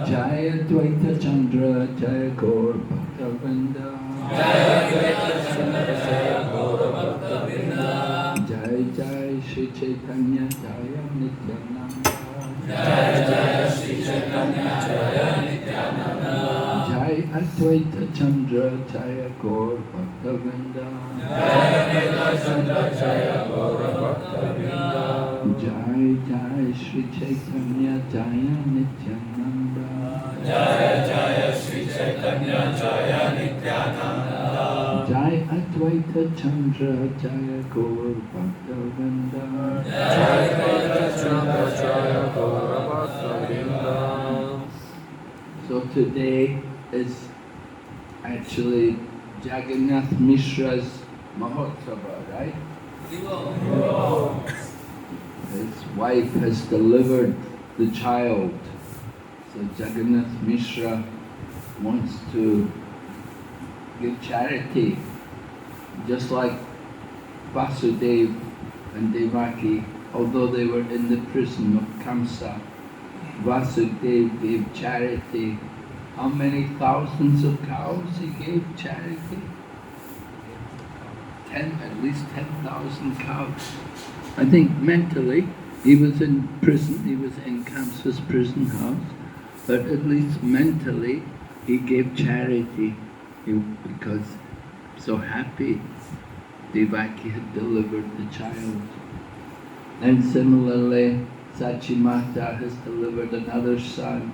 Jaya Dvaita Chandra Jaya Gaur Bhakta-vrinda. Jai Jai Shri Chaitanya Jaya Nityananda. Jai Advaita Chandra Jaya Gaur Bhakta-vrinda. Jai Jai Shri Chaitanya Jaya Nityananda. Jai Advaita Chandra Jaya Gaur Bhakta-vrinda. So today is actually Jagannath Mishra's Mahotsava, right? His wife has delivered the child. So Jagannath Mishra wants to give charity, just like Vasudev and Devaki, although they were in the prison of Kamsa. Vasudev gave charity. How many thousands of cows he gave charity? At least 10,000 cows. I think mentally he was in prison, he was in Kamsa's prison house, but at least mentally he gave charity because so happy Devaki had delivered the child. And similarly, Sachimata has delivered another son.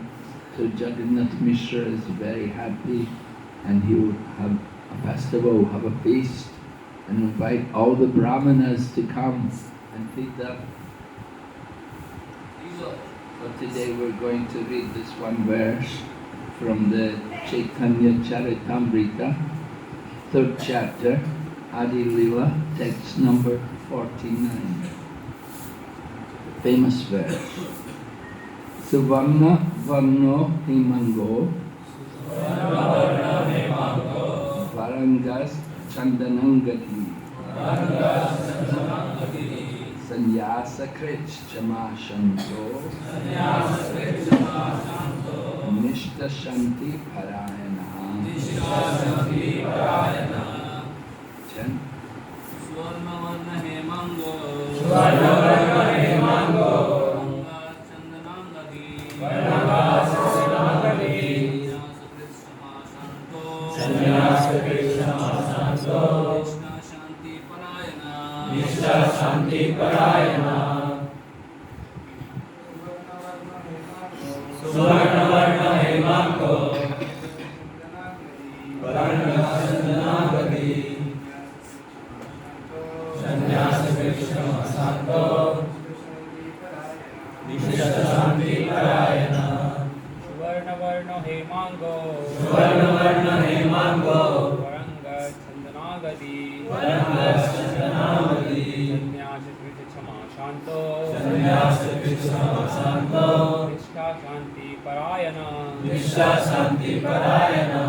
So Jagannath Mishra is very happy, and he will have a festival, have a feast, and invite all the brahmanas to come and feed them. So today we're going to read this one verse from the Chaitanya Charitamrita, 3rd chapter, Adi Lila, text number 49. Famous verse. Suvarna Varno Himango Varangas Chandanangati Sanyasa Krich Chamashanto Nishta Shanti Parayana. Chen. Suvarna Varna Himango Mishra Shanti Parayana. Suvarna Varna Himango Varanga Chandanagati Sannyasa Krishna Santo Mishra Shanti Parayana. Suvarna Varna Himango Varanga Chandanagati Sannyasa Krishna Santo Mishra Shanti Parayana.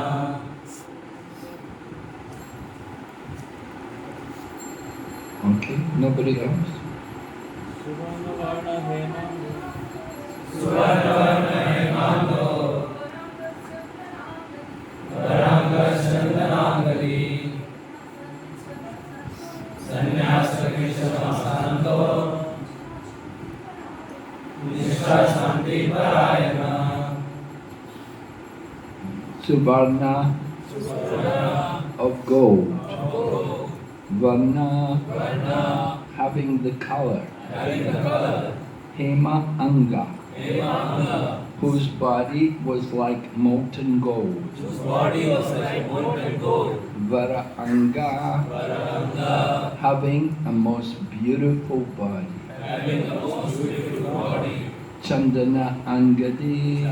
Okay, nobody else? Suvarna Varna Himango Varanga Chandanagati Sannyasa Krishna Santo Mishra Shanti Parayana. Suvarna of gold. Varna having the color. Hema Anga whose body was like molten gold. Vara Anga having a most beautiful body. Chandana Angadi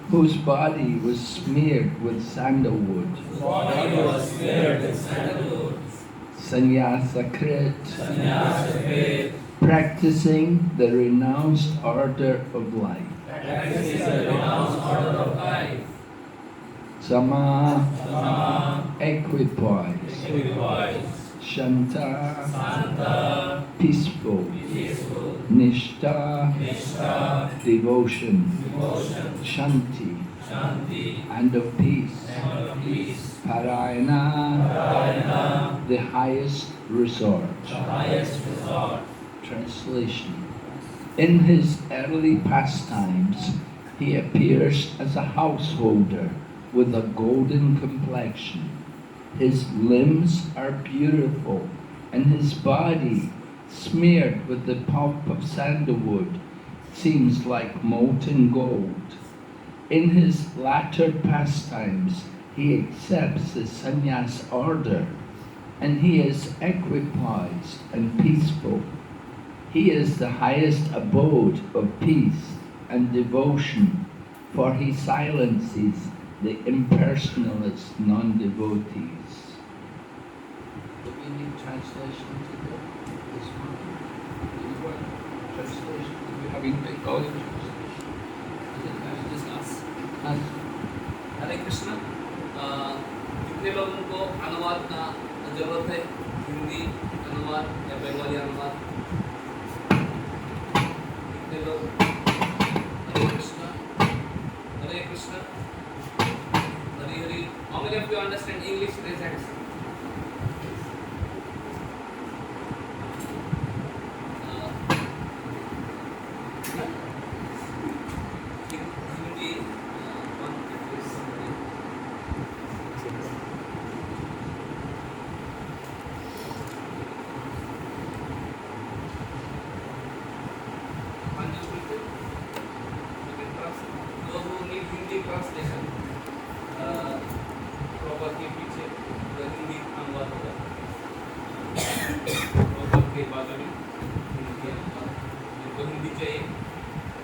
whose body was smeared with sandalwood. Sannyasa Krit practicing the renounced order of life. Sama equipoise. Shanta, peaceful, Nishta, devotion, Shanti, and of peace, Parayana, the highest resort. Translation. In his early pastimes, he appears as a householder with a golden complexion. His limbs are beautiful, and his body, smeared with the pulp of sandalwood, seems like molten gold. In his latter pastimes, he accepts the sannyas order, and he is equipoised and peaceful. He is the highest abode of peace and devotion, for he silences the impersonalist non-devotees. Do we need translation to this one? Do you want translation? Do we have big volume translation? Just ask. Ask. हरे कृष्ण कितने लोगों को अनुवाद का जरूरत है हिंदी अनुवाद या बंगाली अनुवाद कितने लोग Hare Krishna Hare Krishna Hari Hari how many of you understand English raise hands Hindi translation proper के पीछे हिंदी अनुवाद होगा प्रॉपर के बाद में हिंदी अनुवाद जिनको हिंदी चाहिए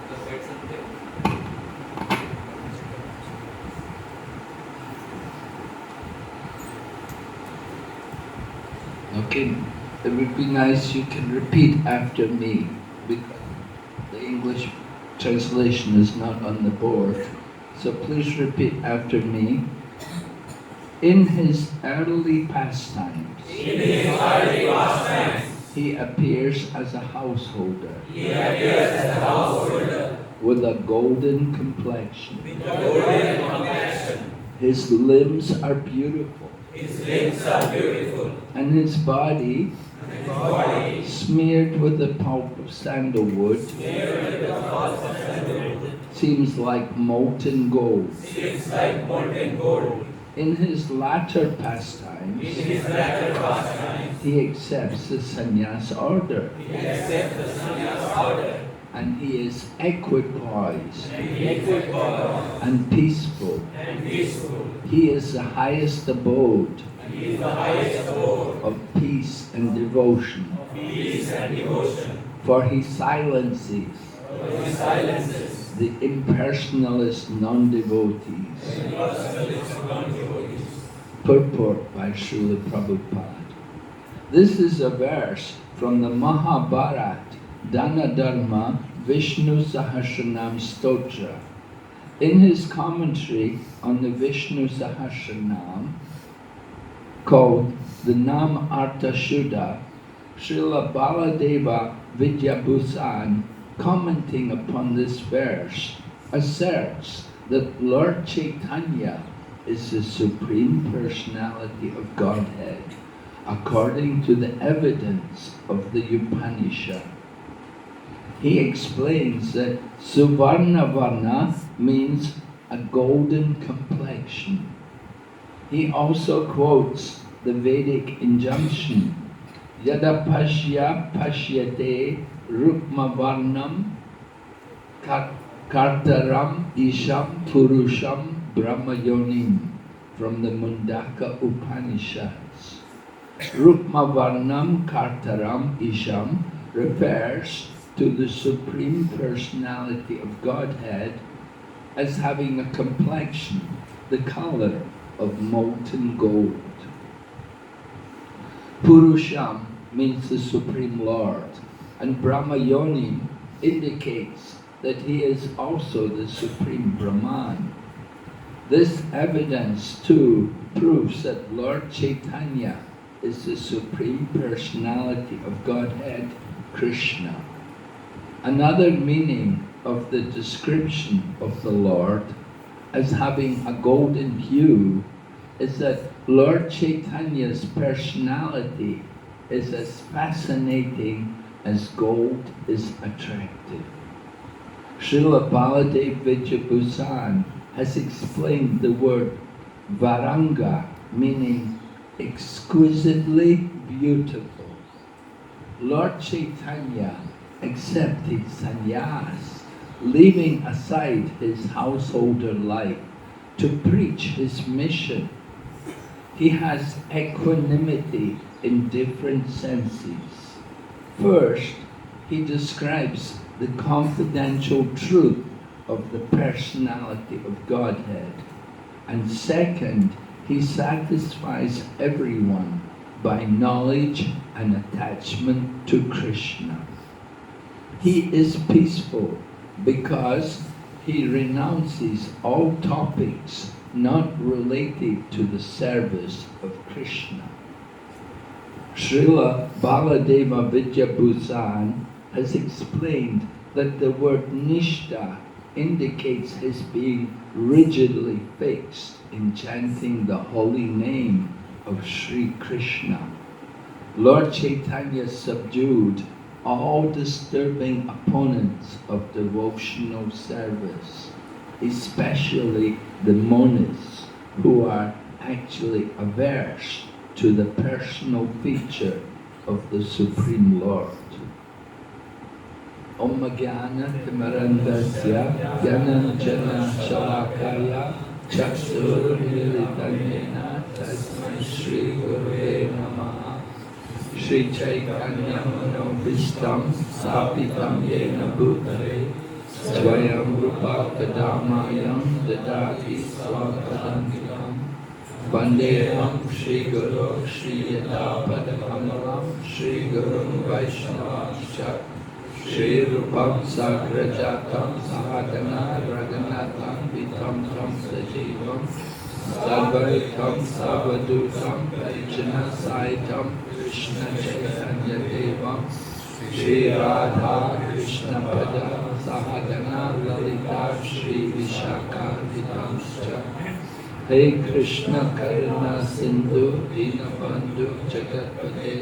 तो बैठ सकते हैं Okay, it would be nice you can repeat after me, because the English translation is not on the board. So please repeat after me. In his early pastimes, he appears as a householder, with a golden complexion. His limbs are beautiful. And his body, smeared with the pulp of sandalwood, seems like molten gold. In his latter pastimes, he accepts the sannyas order. And he is equipoised and peaceful. He is the highest abode of peace and devotion. For he silences the impersonalist non-devotees. Purport by Srila Prabhupada. This is a verse from the Mahabharata Dana Dharma Vishnu Sahasranam Stotra. In his commentary on the Vishnu Sahasranam, called the Nam Artha Shuddha, Srila Baladeva Vidyabhusan, commenting upon this verse, asserts that Lord Chaitanya is the Supreme Personality of Godhead, according to the evidence of the Upanishad. He explains that Suvarna Varna means a golden complexion. He also quotes the Vedic injunction, Yada Pashya Pashyate Rukma Varnam Kartaram Isham Purusham Brahma Yonim, from the Mundaka Upanishads. Rukma Varnam Kartaram Isham refers to the Supreme Personality of Godhead as having a complexion, the color of molten gold. Purusham means the Supreme Lord, and Brahma Yonim indicates that he is also the Supreme Brahman. This evidence too proves that Lord Chaitanya is the Supreme Personality of Godhead, Krishna. Another meaning of the description of the Lord as having a golden hue is that Lord Chaitanya's personality is as fascinating as gold is attractive. Srila Baladev Vidyabhusan has explained the word Varanga, meaning exquisitely beautiful. Lord Chaitanya accepted sannyas, leaving aside his householder life to preach his mission. He has equanimity in different senses. First, he describes the confidential truth of the personality of Godhead. And second, he satisfies everyone by knowledge and attachment to Krishna. He is peaceful because he renounces all topics not related to the service of Krishna. Srila Baladeva Vidyabhusan has explained that the word Nishta indicates his being rigidly fixed in chanting the holy name of Sri Krishna. Lord Chaitanya subdued all disturbing opponents of devotional service, especially the monists who are actually averse to the personal feature of the Supreme Lord. Om Jnana Timarandasya Jnananjana Shalakaya Chakshurmilitanena Tasmai Shri Gurave Namaha Shri Chaitanya Manobhishtam Sapitam Yena Bhutale Swayam Rupa Kadamayam Dadati Swakadantikam Vandeham Shri Guru Shri Yadapadakamalam Shri Guru Vaishnavascha Shri Rupam Sagrajatam Sahagana Raghunatham Vitam Tam Sajivam Sadvaitam Savadutam Parijana Saitam Krishna Chaitanya Devam Shri Radha Krishna Pada Sahagana Lalita Shri Vishaka Vitamscha Hey Krishna Karuna Sindhu Dinabandhu Jagatpate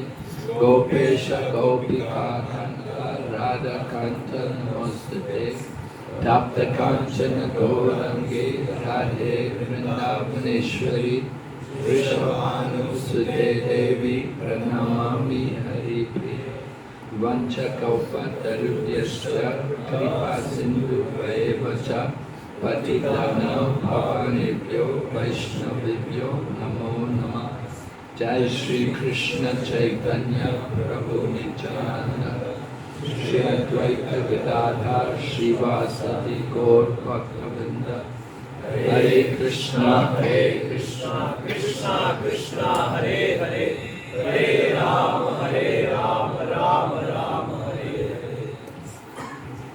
Gopesha Gopika Kanta Radha Kanta Namostate Tapta Kanchana Gaurangi Radhe Vrindavaneshwari Vrishabhanu Sute Devi Pranamami Hari Priya Vancha Kaupa Tarudyascha Kripa Sindhu Vaevacha Patitanam Bhavanebhyo Vaishnavibhyo Namo Namah Jai Shri Krishna Chaitanya Prabhu Nityananda Shri Advaita Gadadhar Srivasati Gaur Bhaktavinda Hare Krishna Krishna Krishna Hare Hare Hare Ram Ram Ram Hare Hare.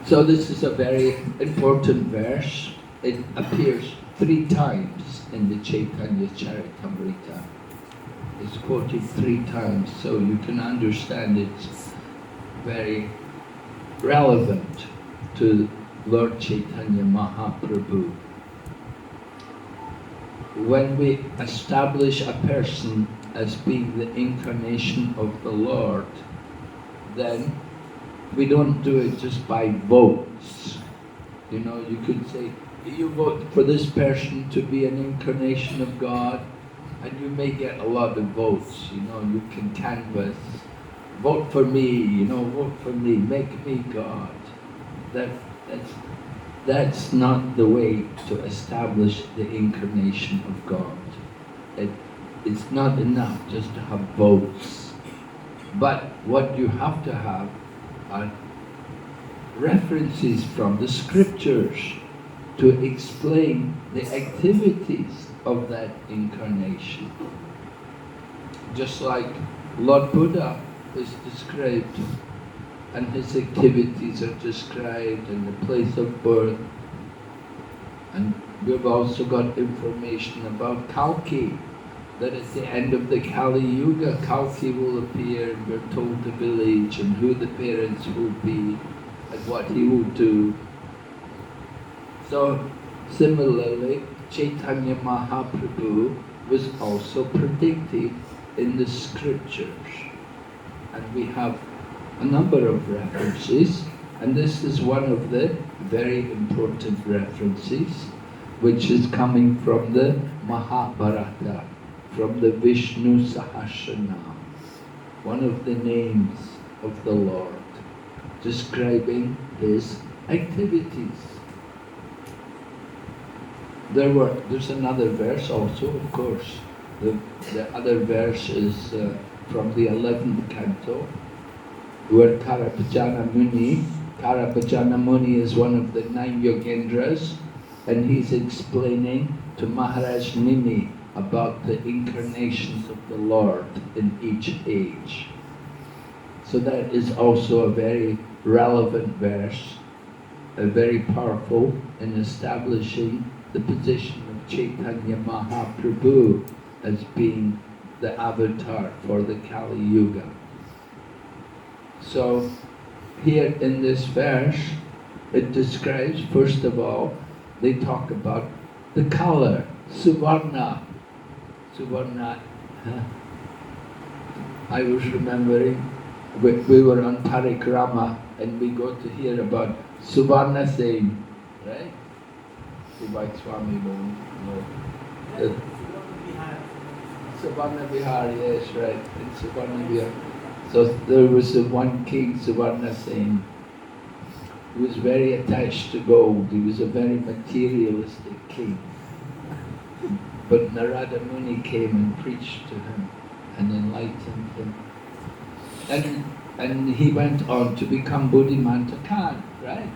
So this is a very important verse. It appears 3 times in the Chaitanya Charitamrita. It's quoted 3 times, so you can understand it's very relevant to Lord Chaitanya Mahaprabhu. When we establish a person as being the incarnation of the Lord, then we don't do it just by votes. You know, you could say, you vote for this person to be an incarnation of God, and you may get a lot of votes. You know, you can canvass, vote for me, you know, vote for me, make me God. That's not the way to establish the incarnation of God. It's not enough just to have votes. But what you have to have are references from the scriptures to explain the activities of that incarnation. Just like Lord Buddha is described, and his activities are described, and the place of birth. And we've also got information about Kalki, that at the end of the Kali Yuga, Kalki will appear and we're told the village and who the parents will be and what he will do. So similarly, Chaitanya Mahaprabhu was also predicted in the scriptures. And we have a number of references, and this is one of the very important references, which is coming from the Mahabharata, from the Vishnu Sahasranam, one of the names of the Lord, describing his activities. There's another verse also, of course. The other verse is from the 11th canto, where Karapajana Muni is one of the 9 Yogendras, and he's explaining to Maharaj Nimi about the incarnations of the Lord in each age. So that is also a very relevant verse, very powerful in establishing the position of Chaitanya Mahaprabhu as being the avatar for the Kali Yuga. So here in this verse, it describes, first of all, they talk about the color, Suvarna. Suvarna. I was remembering, we were on Parikrama and we got to hear about Suvarna Singh, right? Like Swami won't know. Suvarna Vihar, yes, right, in Suvarna Vihar. So there was one king, Suvarna Singh, who was very attached to gold. He was a very materialistic king. But Narada Muni came and preached to him and enlightened him. And he went on to become Buddhimanta Khan, right?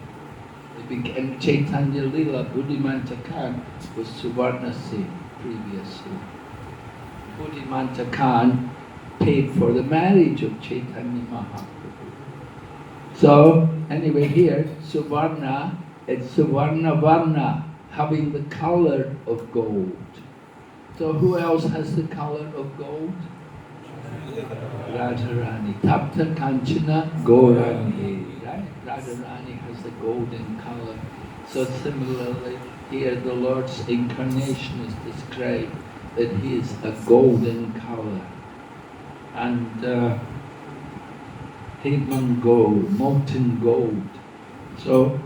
He became Chaitanya Lila. Buddhimanta Khan was Suvarna Singh previously. Buddhimanta Khan paid for the marriage of Chaitanya Mahaprabhu. So, anyway here, Suvarna, it's Suvarna Varna, having the color of gold. So who else has the color of gold? Radharani. Tapta Kanchana Gaurani, right? Radharani has the golden color. So similarly, here the Lord's incarnation is described that he is a golden color. And Hidman gold, molten gold. So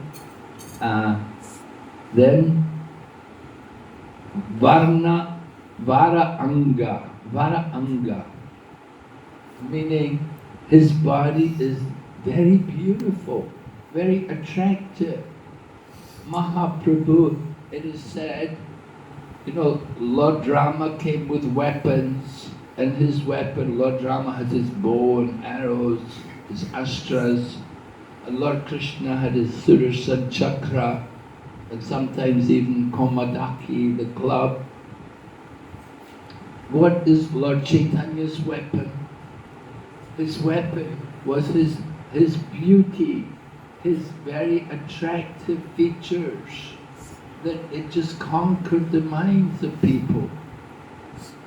then Vara Anga, meaning his body is very beautiful, very attractive. Mahaprabhu, it is said, Lord Rama came with weapons, and his weapon, Lord Rama had his bow and arrows, his astras, and Lord Krishna had his Sudarshan chakra, and sometimes even Komadaki, the club. What is Lord Chaitanya's weapon? His weapon was his beauty, his very attractive features, that it just conquered the minds of people.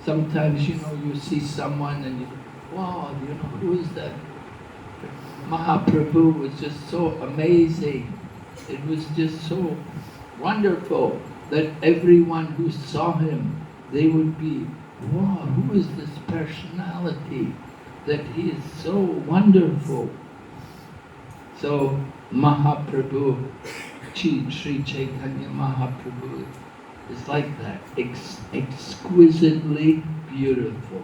Sometimes, you see someone and you, wow, who is that? Mahaprabhu was just so amazing. It was just so wonderful that everyone who saw him, they would be, wow, who is this personality? That he is so wonderful. So Mahaprabhu, Sri Chaitanya Mahaprabhu is like that, exquisitely beautiful.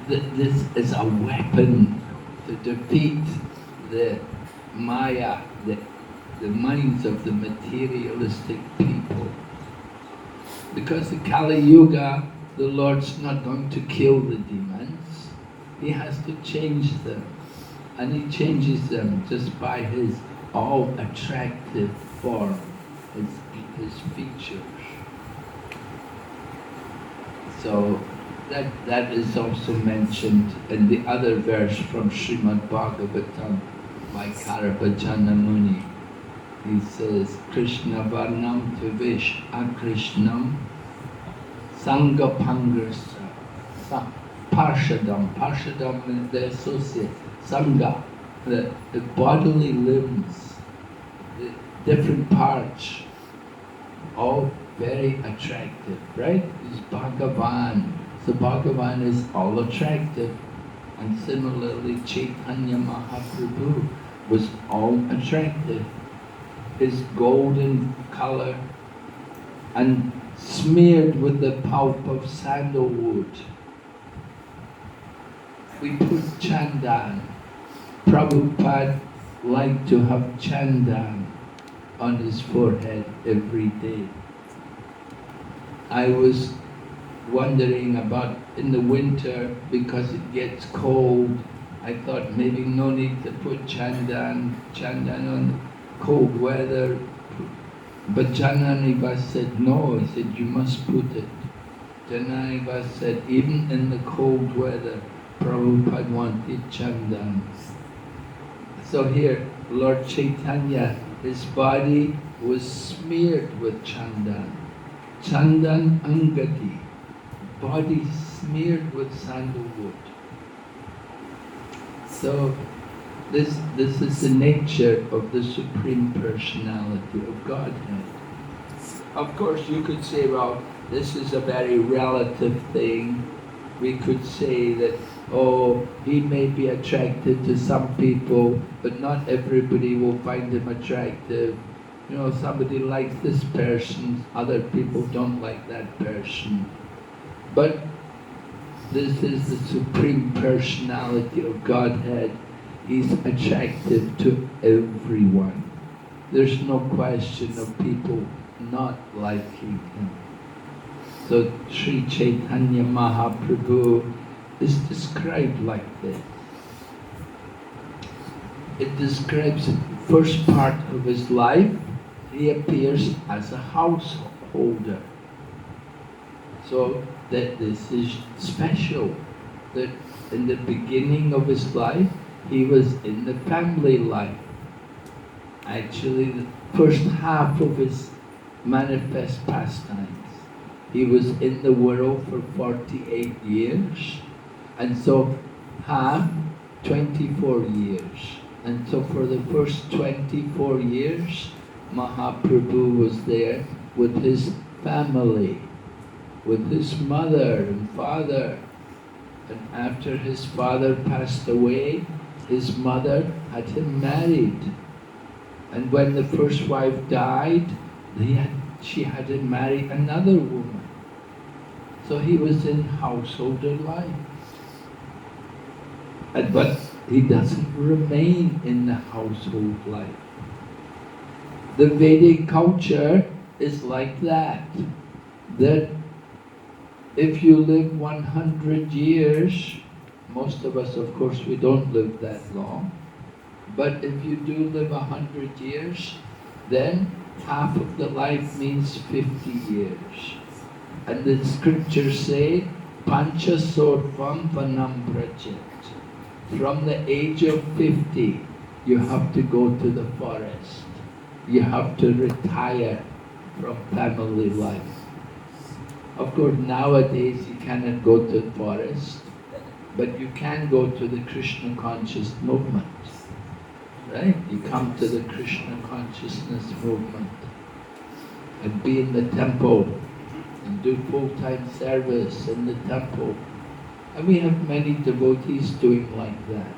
This is a weapon to defeat the Maya, the minds of the materialistic people. Because the Kali Yuga, the Lord's not going to kill the demons. He has to change them. And he changes them just by his all-attractive form, his features. So that is also mentioned in the other verse from Srimad Bhagavatam by Karapajana Muni. He says, Krishna Varnam Tvivish Akrishnam Sangha Pangrasa, Parshadam. Parshadam is the associate. Sangha, the bodily limbs, the different parts, all very attractive, right? Is Bhagavan. So Bhagavan is all attractive. And similarly, Chaitanya Mahaprabhu was all attractive. His golden color and smeared with the pulp of sandalwood. We put chandan. Prabhupada liked to have chandan on his forehead every day. I was wondering about in the winter, because it gets cold, I thought maybe no need to put chandan on cold weather. But Jananiva said no, he said you must put it. Jananiva said even in the cold weather, Prabhupada wanted chandan. So here, Lord Chaitanya, his body was smeared with chandan. Chandan Angadi, body smeared with sandalwood. So this is the nature of the Supreme Personality of Godhead. Of course you could say, well, this is a very relative thing. We could say that, oh, he may be attracted to some people, but not everybody will find him attractive. You know, somebody likes this person, other people don't like that person. But this is the Supreme Personality of Godhead. He's attractive to everyone. There's no question of people not liking him. So Sri Chaitanya Mahaprabhu is described like this. It describes the first part of his life. He appears as a householder. So that this is special, that in the beginning of his life, he was in the family life. Actually, the first half of his manifest pastimes, he was in the world for 48 years, and so half, 24 years. And so for the first 24 years, Mahaprabhu was there with his family, with his mother and father. And after his father passed away, his mother had him married. And when the first wife died, she had him marry another woman. So he was in householder life. But he doesn't remain in the household life. The Vedic culture is like that. That if you live 100 years, most of us, of course, we don't live that long, but if you do live 100 years, then half of the life means 50 years. And the scriptures say, Pancha Sorvam Vanam Prajet. From the age of 50, you have to go to the forest. You have to retire from family life. Of course, nowadays you cannot go to the forest, but you can go to the Krishna conscious movement. Right? You come to the Krishna consciousness movement and be in the temple and do full-time service in the temple. And we have many devotees doing like that.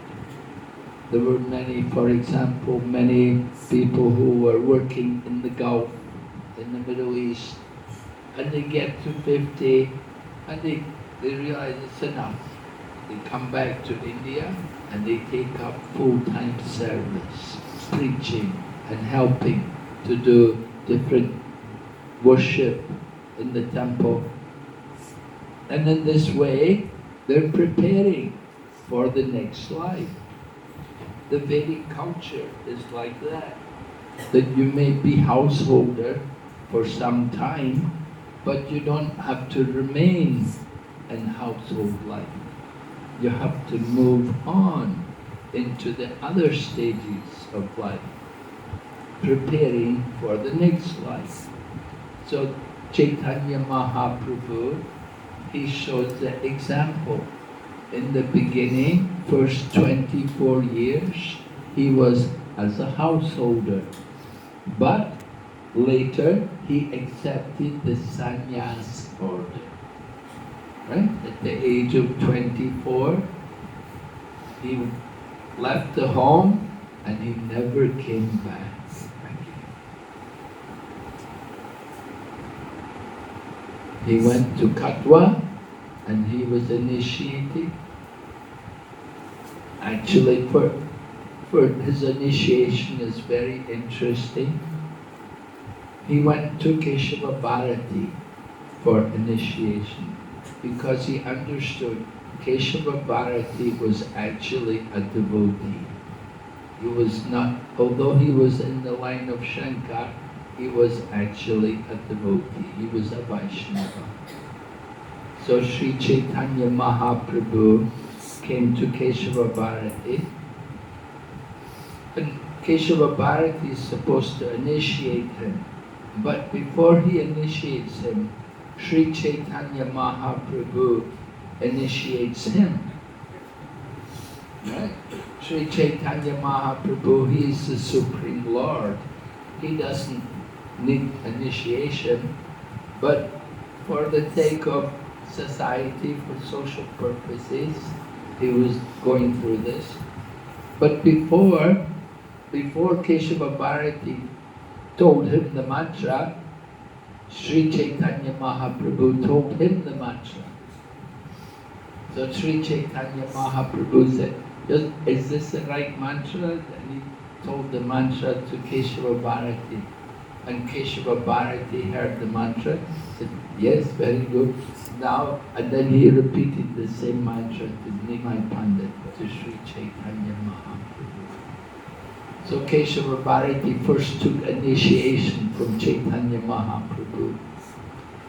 There were many, for example, many people who were working in the Gulf, in the Middle East, and they get to 50 and they realize it's enough. They come back to India and they take up full-time service, preaching and helping to do different worship in the temple. And in this way, they're preparing for the next life. The Vedic culture is like that you may be householder for some time, but you don't have to remain in household life. You have to move on into the other stages of life, preparing for the next life. So Chaitanya Mahaprabhu, he shows the example. In the beginning, first 24 years, he was as a householder. But later, he accepted the sannyas order. Right? At the age of 24, he left the home and he never came back again. He went to Katwa and he was initiated. Actually, for his initiation is very interesting. He went to Keshava Bharati for initiation because he understood Keshava Bharati was actually a devotee. He was not, although he was in the line of Shankar, he was actually a devotee. He was a Vaishnava. So Sri Chaitanya Mahaprabhu came to Keshava Bharati. And Keshava Bharati is supposed to initiate him. But before he initiates him, Sri Chaitanya Mahaprabhu initiates him. Right? Sri Chaitanya Mahaprabhu, he is the Supreme Lord. He doesn't need initiation, but for the sake of society, for social purposes, he was going through this. But before Keshava Bharati told him the mantra, Sri Chaitanya Mahaprabhu told him the mantra. So Sri Chaitanya Mahaprabhu said, is this the right mantra? And he told the mantra to Keshava Bharati. And Keshava Bharati heard the mantra, said, yes, very good. Now, and then he repeated the same mantra to Nimai Pandit, to Sri Chaitanya Mahaprabhu. So Keshava Bharati first took initiation from Chaitanya Mahaprabhu,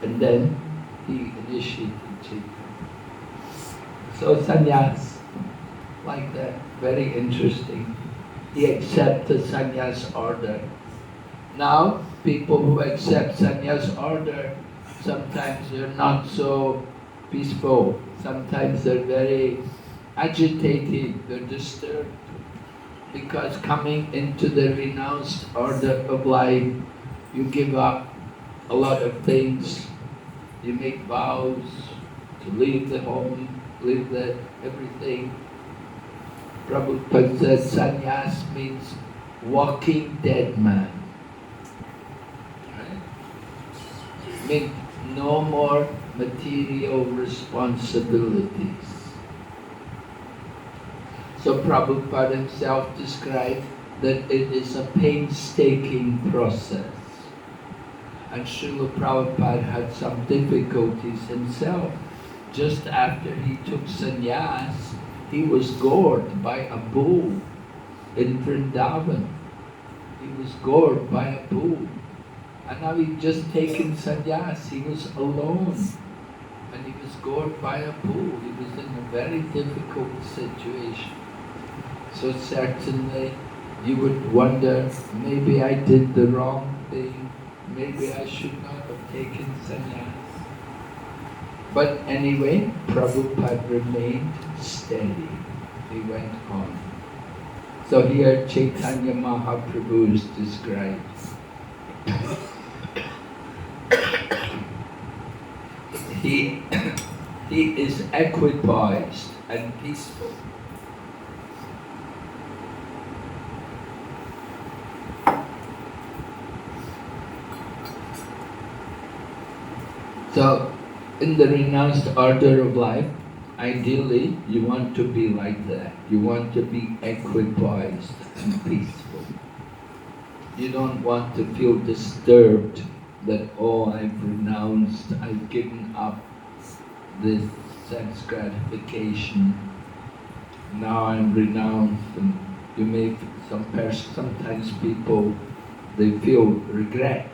and then he initiated Chaitanya. So sannyas, like that, very interesting. He accepts the sannyas order. Now, people who accept sannyas order, sometimes they're not so peaceful. Sometimes they're very agitated, they're disturbed. Because coming into the renounced order of life, you give up a lot of things. You make vows to leave the home, leave the everything. Prabhupada said sannyas means walking dead man. Right? Means no more material responsibilities. So Prabhupada himself described that it is a painstaking process. And Srila Prabhupada had some difficulties himself. Just after he took sannyas, he was gored by a bull in Vrindavan. He was gored by a bull. And now he'd just taken sannyas, he was alone. And he was gored by a bull. He was in a very difficult situation. So certainly you would wonder, maybe I did the wrong thing, maybe I should not have taken sannyas. But anyway, Prabhupada remained steady. He went on. So here Chaitanya Mahaprabhu is described. He is equipoised and peaceful. So, in the renounced order of life, ideally you want to be like that. You want to be equipoised and peaceful. You don't want to feel disturbed that, oh, I've renounced, I've given up this sense gratification. Now I'm renounced, and you may, sometimes people, they feel regret.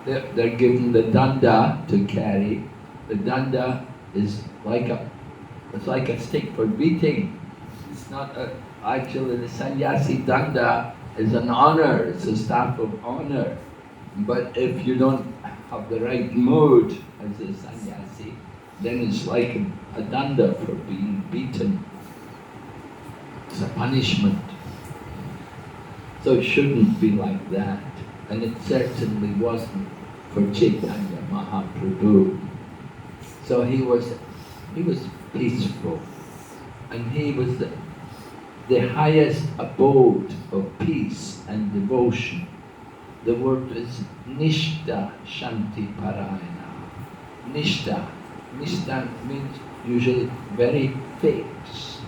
They're given the danda to carry. The danda is like a stick for beating. It's not actually the sannyasi danda is an honor. It's a staff of honor. But if you don't have the right mood as a sannyasi, then it's like a danda for being beaten. It's a punishment. So it shouldn't be like that. And it certainly wasn't for Chaitanya Mahaprabhu. So he was peaceful. And he was the highest abode of peace and devotion. The word is Nishta Shanti Parayana. Nishta. Nishta means usually very fixed.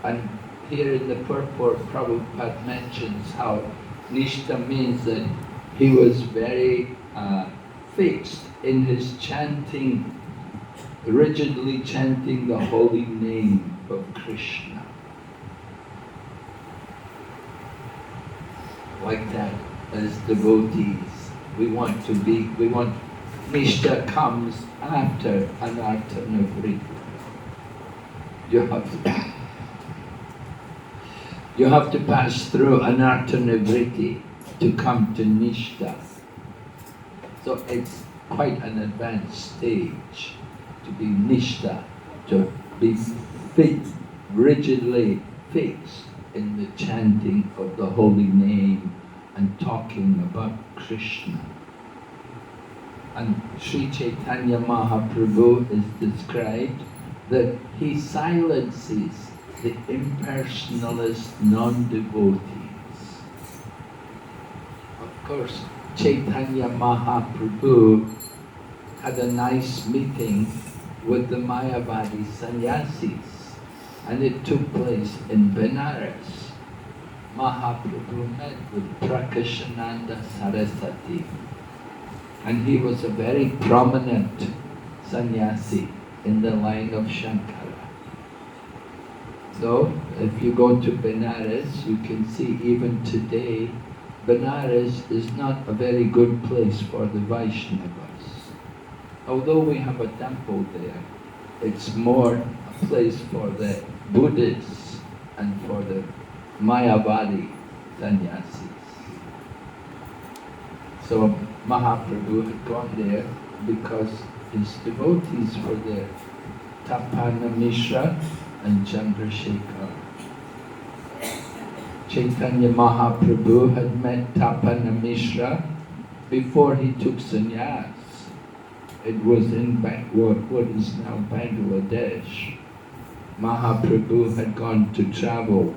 And here in the purport, Prabhupada mentions how Nishta means that he was very fixed in his chanting, rigidly chanting the holy name of Krishna. Like that, as devotees, we want Nishta comes after Anartha Nivriti. You have to pass through Anartha Nivriti to come to Nishta. So it's quite an advanced stage to be Nishta, to be rigidly fixed in the chanting of the holy name and talking about Krishna. And Sri Chaitanya Mahaprabhu is described that he silences the impersonalist non-devotees. Of course, Chaitanya Mahaprabhu had a nice meeting with the Mayavadi sannyasis, and it took place in Benares. Mahaprabhu met with Prakashananda Saraswati, and he was a very prominent sannyasi in the line of Shankara. So, if you go to Benares, you can see even today, Benares is not a very good place for the Vaishnavas. Although we have a temple there, it's more a place for the Buddhists and for the Mayavadi sannyasis. So Mahaprabhu had gone there because his devotees were there, Tapana Mishra and Chandrasekhar. Chaitanya Mahaprabhu had met Tapana Mishra before he took sannyas. It was in what is now Bangladesh. Mahaprabhu had gone to travel,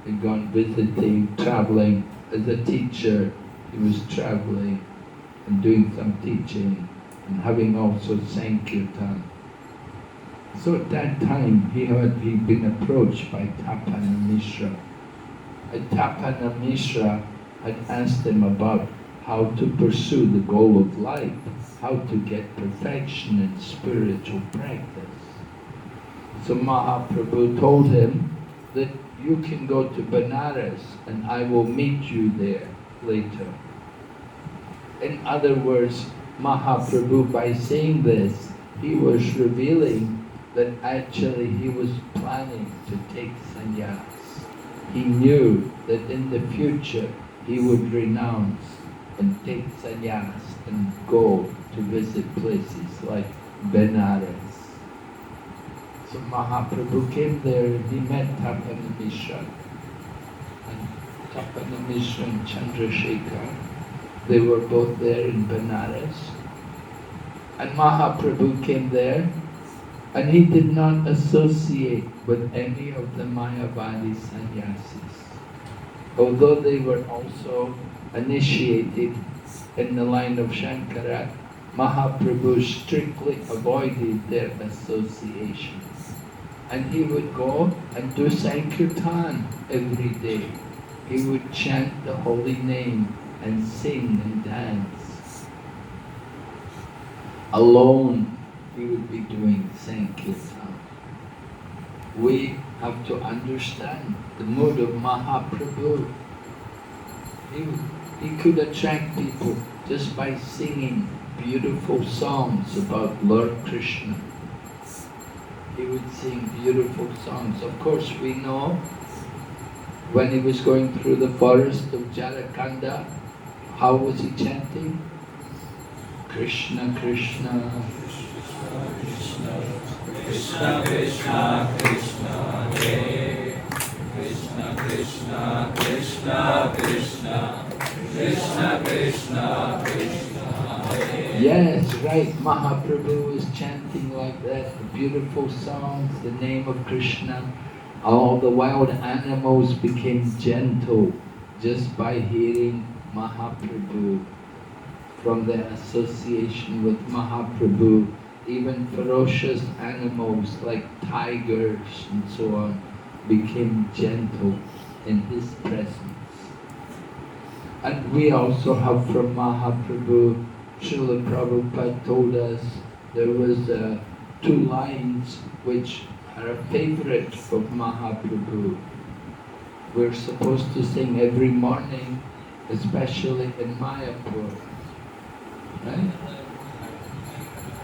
had gone visiting, traveling as a teacher. He was traveling and doing some teaching and having also Sankirtan. So at that time he'd been approached by Tapana Mishra. And Tapana Mishra had asked him about how to pursue the goal of life, how to get perfection in spiritual practice. So Mahaprabhu told him that you can go to Benares and I will meet you there later. In other words, Mahaprabhu, by saying this, he was revealing that actually he was planning to take sannyas. He knew that in the future he would renounce and take sannyas and go to visit places like Benares. So Mahaprabhu came there and he met Tapana Mishra. And Tapana Mishra and Chandrasekhar, they were both there in Benares. And Mahaprabhu came there and he did not associate with any of the Mayavadi sannyasis. Although they were also initiated in the line of Shankara, Mahaprabhu strictly avoided their association. And he would go and do Sankirtan every day. He would chant the holy name and sing and dance. Alone, he would be doing Sankirtan. We have to understand the mood of Mahaprabhu. He could attract people just by singing beautiful songs about Lord Krishna. He would sing beautiful songs. Of course, we know when he was going through the forest of Jagannath, How was he chanting? Krishna, Krishna, Krishna Krishna Krishna Hare Krishna Krishna Krishna Krishna Krishna Krishna Krishna Hare. Yes, right. Mahaprabhu was chanting like that, the beautiful songs, the name of Krishna. All the wild animals became gentle just by hearing Mahaprabhu. From their association with Mahaprabhu, even ferocious animals like tigers and so on became gentle in his presence. And we also have from Mahaprabhu, Srila Prabhupada told us there was 2 lines which are a favorite of Mahaprabhu. We're supposed to sing every morning, especially in Mayapur. Right?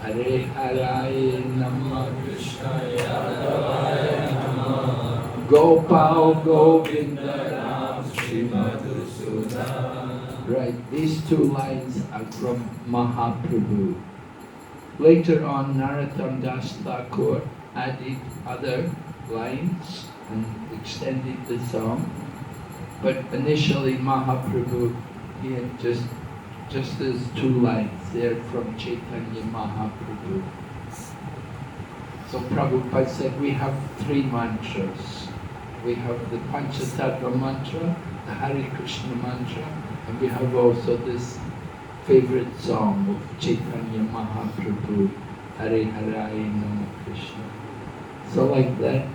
Hare Haraya Namah Krishnaya Radhavaya Namah Gopal Govinda Ram Srimadhusudan. Right, these 2 lines are from Mahaprabhu. Later on, Narottam Das Thakur added other lines and extended the song. But initially Mahaprabhu, he had just these 2 lines there from Chaitanya Mahaprabhu. So Prabhupada said we have 3 mantras. We have the Panchatattva mantra, the Hare Krishna mantra, and we have also this favorite song of Chaitanya Mahaprabhu, Hare Haraya Namah Krishna. So like that,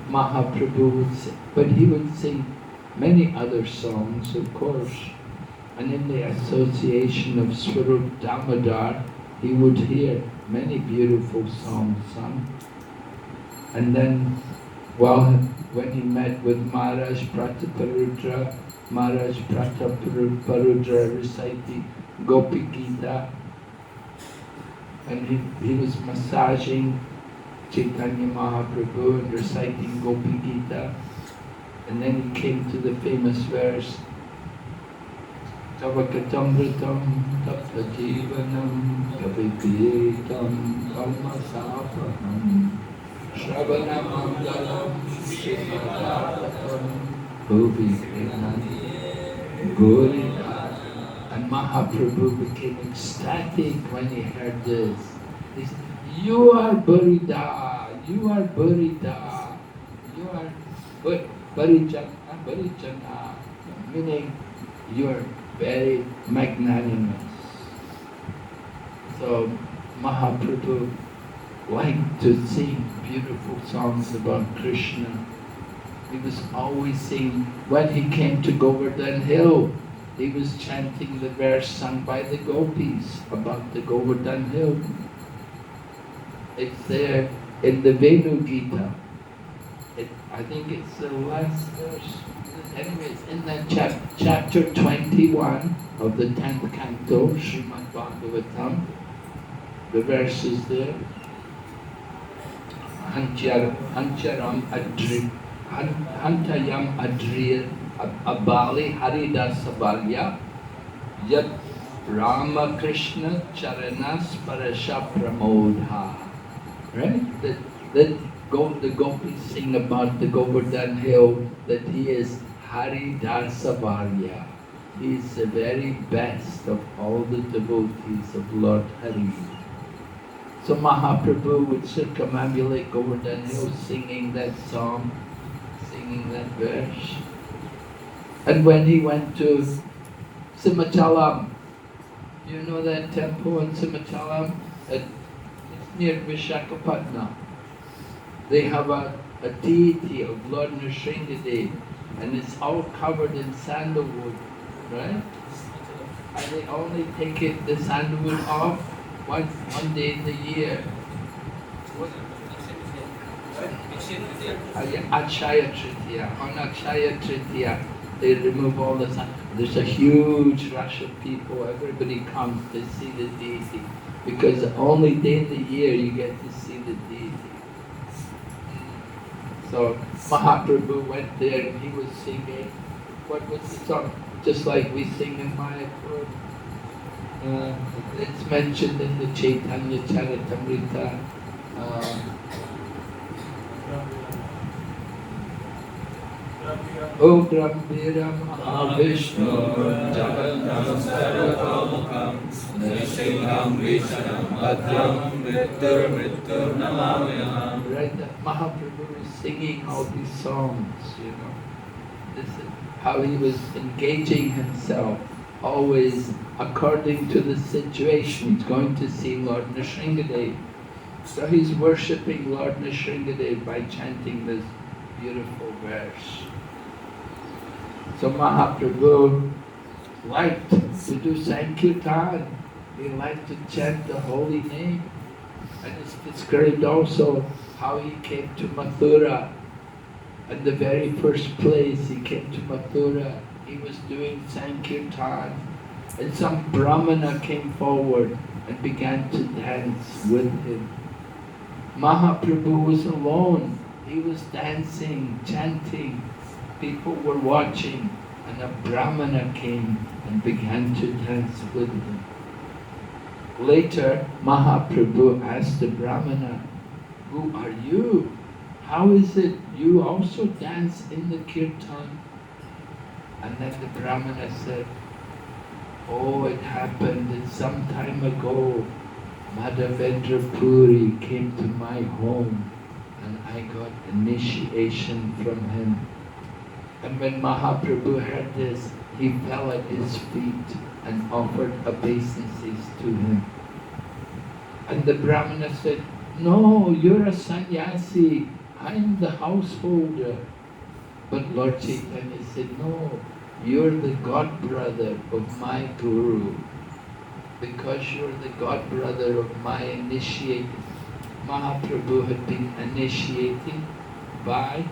Mahaprabhu would sing, but he would sing many other songs, of course. And in the association of Swarup Damodar, he would hear many beautiful songs sung. And then, when he met with Maharaj Prataparudra, Maharaj Prataparudra recited Gopi Gita, and he was massaging Chaitanya Mahaprabhu and reciting Gopi Gita. And then he came to the famous verse, Tavakatamritam tapta jivanam kavipiyetam kalmasapaham Shravanamangalam Srimadatam Bhuvi Gurida. And Mahaprabhu became ecstatic when he heard this. He said, you are Burida, you are Burida, you are Barijana, meaning you are very magnanimous. So Mahaprabhu liked to sing beautiful songs about Krishna. He was always singing. When he came to Govardhan Hill, he was chanting the verse sung by the gopis about the Govardhan Hill. It's there in the Venu Gita. I think it's the last verse. Anyways, in that chapter 21 of the 10th canto, Srimad Bhagavatam, the verse is there. Hantayam Adrir Abali Haridasabalya Yat Rama Krishna Charanas Parasha Pramodha. Right? That the gopis sing about the Govardhan Hill, that he is Haridasabalya. He is the very best of all the devotees of Lord Hari. So Mahaprabhu would circumambulate Govardhan Hill singing that song, singing that verse. And when he went to Simachalam, you know that temple in Simachalam? It's near Vishakhapatnam. They have a deity of Lord Nrsingadev, and it's all covered in sandalwood, right? And they only take the sandalwood off one day in the year. Akshaya Tritiya. On Akshaya Tritiya, they remove all the sand. There's a huge rush of people. Everybody comes to see the deity, because the only day in the year you get to see the deity. So Mahaprabhu went there and he was singing. What was the song? just like we sing in Mayapur. It's mentioned in the Chaitanya Charitamrita. O Brahmira Mahavishnu Jagannath Sarvatomukham Nrsingham Vishnam Bhadram Mrittur Mrittur Namamyam. Right, that Mahaprabhu is singing all these songs, you know. This is how he was engaging himself, always according to the situation. He's going to see Lord Nrsingadev. So he's worshipping Lord Nrsingadev by chanting this beautiful verse. So Mahaprabhu liked to do Sankirtan. He liked to chant the holy name. And it's described also how he came to Mathura. And the very first place he came to Mathura, he was doing Sankirtan. And some Brahmana came forward and began to dance with him. Mahaprabhu was alone. He was dancing, chanting. People were watching, and a Brahmana came and began to dance with him. Later, Mahaprabhu asked the Brahmana, "Who are you? How is it you also dance in the kirtan?" And then the Brahmana said, "Oh, it happened that some time ago, Madhavendra Puri came to my home and I got initiation from him. And when Mahaprabhu heard this, he fell at his feet and offered obeisances to him." And the Brahmana said, "No, you're a sannyasi, I'm the householder." But Lord Chaitanya said, "No, you're the god brother of my guru. Because you're the god brother of my initiate." Mahaprabhu had been initiated by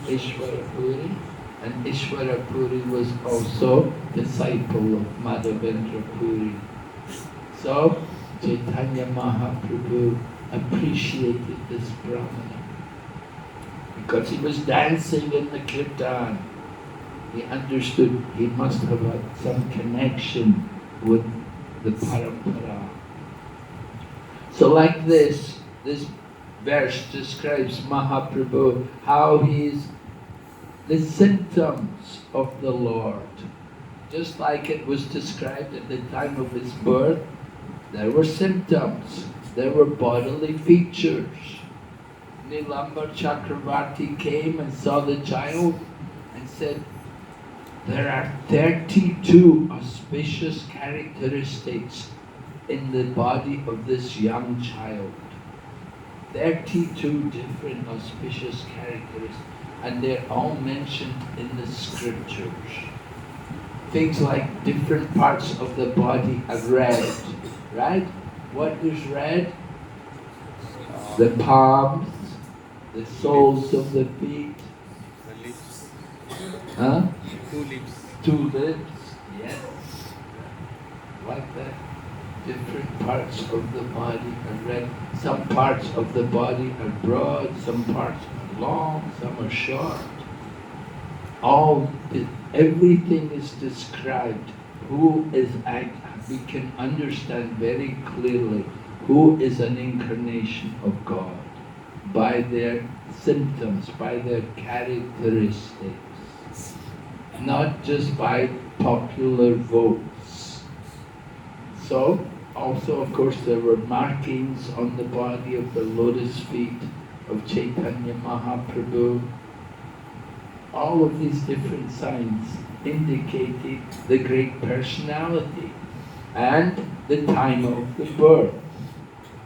Ishvara Puri, and Ishvara Puri was also disciple of Madhavendra Puri. So Chaitanya Mahaprabhu appreciated this Brahmana because he was dancing in the kirtan. He understood he must have had some connection with the parampara. So like this verse describes Mahaprabhu, how he is the symptoms of the Lord. Just like it was described at the time of his birth, there were symptoms, there were bodily features. Nilambar Chakravarti came and saw the child and said, "There are 32 auspicious characteristics in the body of this young child." 32 different auspicious characteristics, and they're all mentioned in the scriptures. Things like different parts of the body are red, right? What is red? The palms, the soles of the feet. The lips. Huh? 2 lips. 2 lips, yes. Like that. Different parts of the body are red. Some parts of the body are broad, some parts are long, some are short. Everything is described. We can understand very clearly who is an incarnation of God by their symptoms, by their characteristics, not just by popular votes. So, also of course there were markings on the body of the lotus feet of Chaitanya Mahaprabhu. All of these different signs indicated the great personality and the time of the birth.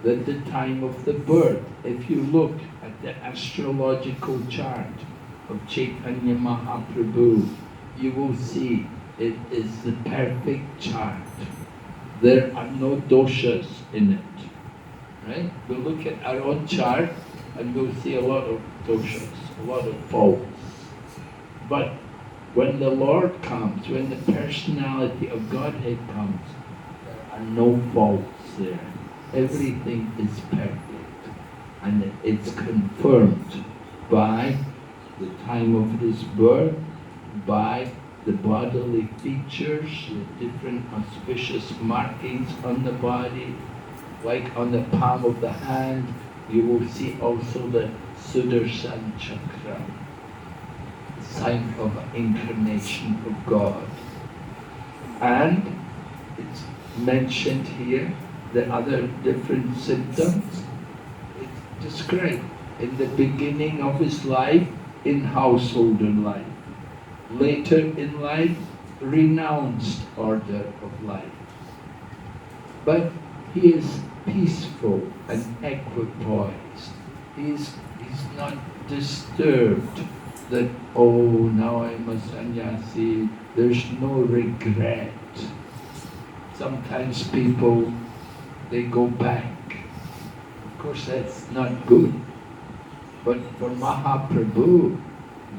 At the time of the birth, if you look at the astrological chart of Chaitanya Mahaprabhu, you will see it is the perfect chart. There are no doshas in it, right? We'll look at our own chart and we'll see a lot of doshas, a lot of faults. But when the Lord comes, when the personality of Godhead comes, there are no faults there. Everything is perfect, and it's confirmed by the time of his birth, by the bodily features, the different auspicious markings on the body, like on the palm of the hand, you will see also the Sudarshan Chakra, sign of incarnation of God. And it's mentioned here the other different symptoms. It's described in the beginning of his life, in householder life. Later in life, renounced order of life. But he is peaceful and equipoised. He's not disturbed that, oh, now I'm a sannyasi, there's no regret. Sometimes people, they go back. Of course, that's not good. But for Mahaprabhu,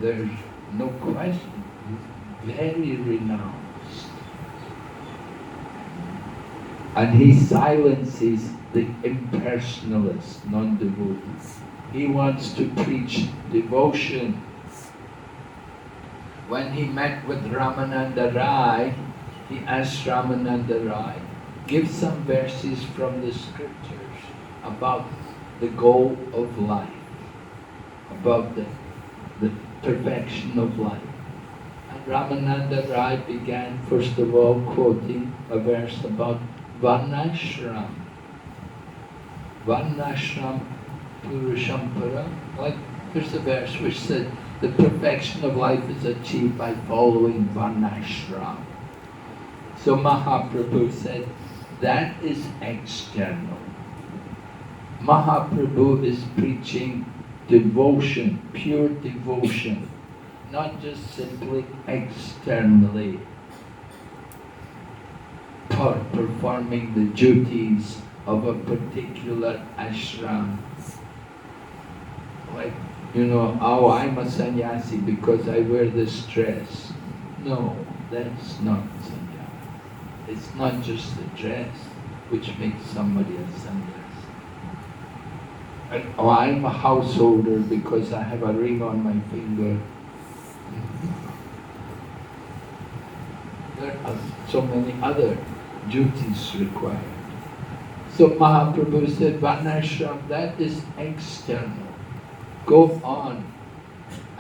there's no question. He's very renounced. And he silences the impersonalist, non-devotees. He wants to preach devotion. When he met with Ramananda Rai, he asked Ramananda Rai, give some verses from the scriptures about the goal of life, about the perfection of life. And Ramananda Rai began first of all quoting a verse about Varnashram. Varnashram Purushampara. Like there's a verse which said the perfection of life is achieved by following Varnashram. So Mahaprabhu said that is external. Mahaprabhu is preaching devotion, pure devotion, not just simply externally performing the duties of a particular ashram. Like, oh, I'm a sannyasi because I wear this dress. No, that's not sannyasi. It's not just the dress which makes somebody a sannyasi. And, oh, I'm a householder because I have a ring on my finger. There are so many other duties required. So Mahaprabhu said, Varnashram, that is external. Go on.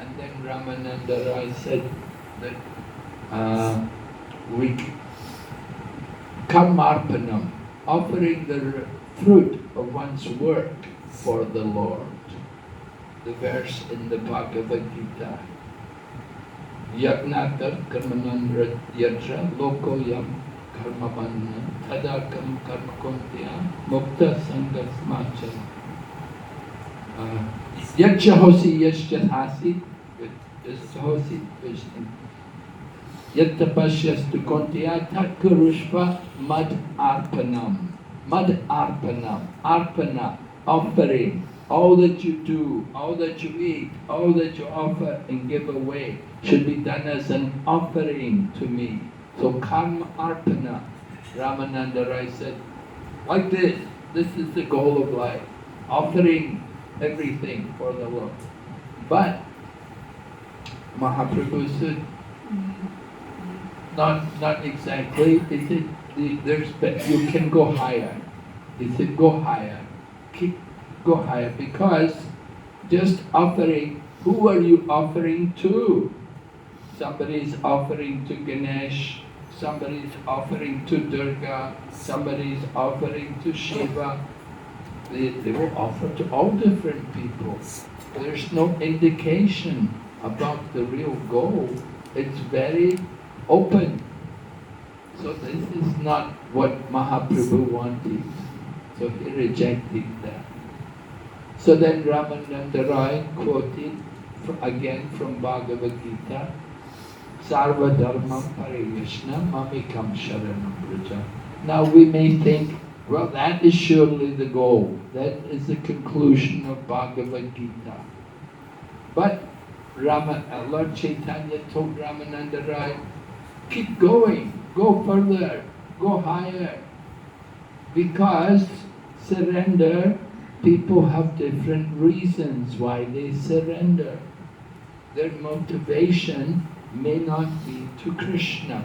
And then Ramananda Rai said that karmarpanam, offering the fruit of one's work for the Lord. The verse in the Bhagavad Gita. Jagannath karmanam yatra lokoyam karmavanna tadakam karmakontya mukta sangasmachala. Yacha hosi yascha hasi hosi yatta pasyastu kontya tat kurushva mad arpanam. Mad arpanam. Arpana, offering. All that you do, all that you eat, all that you offer and give away should be done as an offering to me. So karma arpana, Ramananda Rai said, like this is the goal of life, offering everything for the Lord. But Mahaprabhu said, not exactly. He said, you can go higher. He said, go higher. Go higher, because just offering, who are you offering to? Somebody's offering to Ganesh, somebody's offering to Durga, somebody's offering to Shiva. They will offer to all different people. There's no indication about the real goal. It's very open. So this is not what Mahaprabhu wanted. So he rejected that. So then Ramananda Rai quoted again from Bhagavad Gita, Sarva Dharmam Pariyashna Mamikam Sharanam Braja. Now we may think, well, that is surely the goal. That is the conclusion of Bhagavad Gita. But Lord Chaitanya told Ramananda Rai, keep going, go further, go higher. Because surrender, people have different reasons why they surrender. Their motivation may not be to Krishna.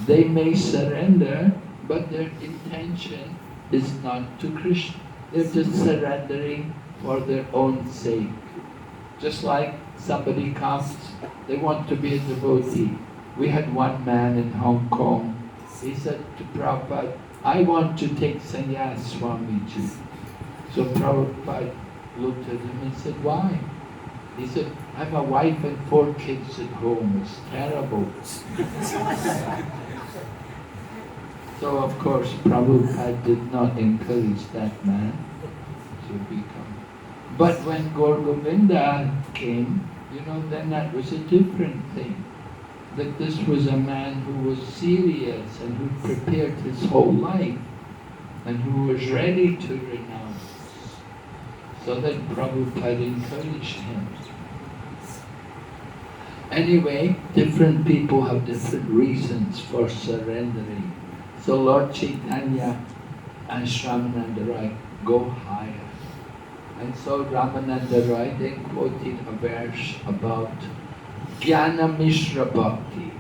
They may surrender, but their intention is not to Krishna. They're just surrendering for their own sake. Just like somebody comes, they want to be a devotee. We had one man in Hong Kong. He said to Prabhupada, I want to take sannyas, Swamiji. So Prabhupada looked at him and said, why? He said, I have a wife and 4 kids at home. It's terrible. So of course Prabhupada did not encourage that man to become. But when Gaur Govinda came, then that was a different thing. That this was a man who was serious and who prepared his whole life and who was ready to renounce. So that Prabhupada encouraged him. Anyway, different people have different reasons for surrendering. So Lord Chaitanya and Sri Ramananda Rai go higher. And so Ramananda Rai then quoted a verse about Jnana Mishra Bhakti.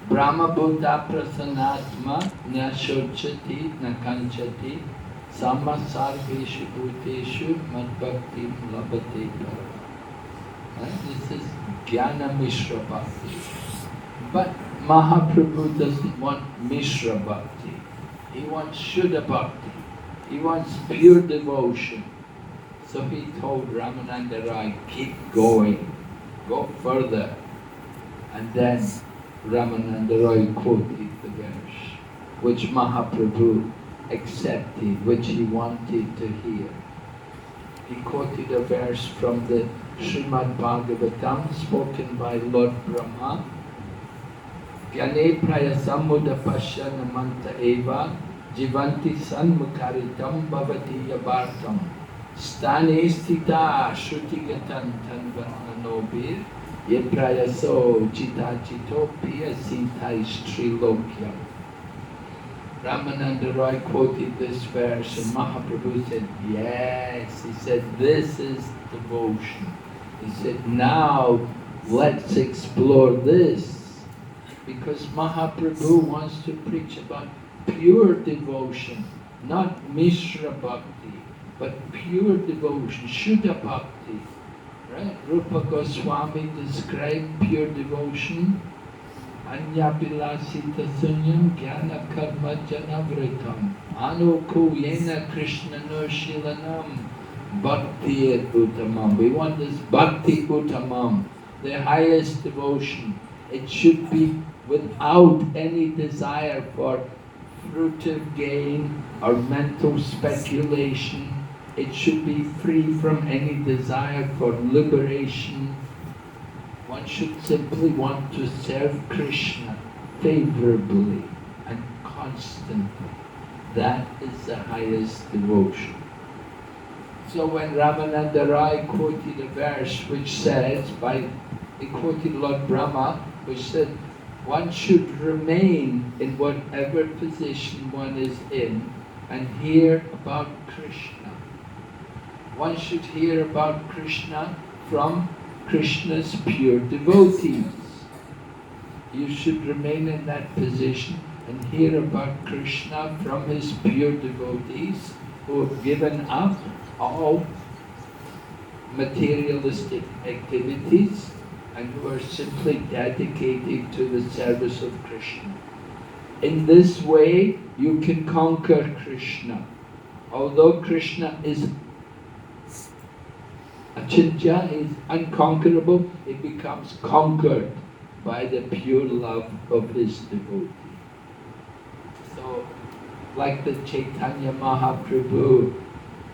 Brahma Buddha Prasanatma na shochati na kanchati sama sarveshu bhuteshu mad bhakti labhate para. This is Jnana Mishra Bhakti. But Mahaprabhu doesn't want Mishra Bhakti. He wants Shuddha Bhakti. He wants pure devotion. So he told Ramananda Rai, keep going, go further. And then Ramananda Rai quoted the verse, which Mahaprabhu accepted, which he wanted to hear. He quoted a verse from the Srimad Bhagavatam spoken by Lord Brahma. Gyane prayasammuda pashyana manta eva jivanti sanmukaritam bhavati yabartam stane stita shrutigatan tanvananobir ye prayaso chita chito piyasita istrilokya. Ramananda Rai quoted this verse and Mahaprabhu said, yes, he said, this is devotion. He said, now let's explore this. Because Mahaprabhu wants to preach about pure devotion, not Mishra Bhakti, but pure devotion, Shuddha Bhakti. Right? Rupa Goswami described pure devotion, Anyapilasita sunyam jnana karma janavritam anuku yena krishna no shilanam bhakti uttamam. We want this bhakti uttamam, the highest devotion. It should be without any desire for fruitive gain or mental speculation. It should be free from any desire for liberation. One should simply want to serve Krishna favorably and constantly. That is the highest devotion. So when Ramananda Rai quoted a verse which says, he quoted Lord Brahma, which said, one should remain in whatever position one is in and hear about Krishna. One should hear about Krishna from Krishna's pure devotees. You should remain in that position and hear about Krishna from his pure devotees who have given up all materialistic activities and who are simply dedicated to the service of Krishna. In this way, you can conquer Krishna. Although Krishna is achintya, is unconquerable, it becomes conquered by the pure love of his devotee. So, like the Chaitanya Mahaprabhu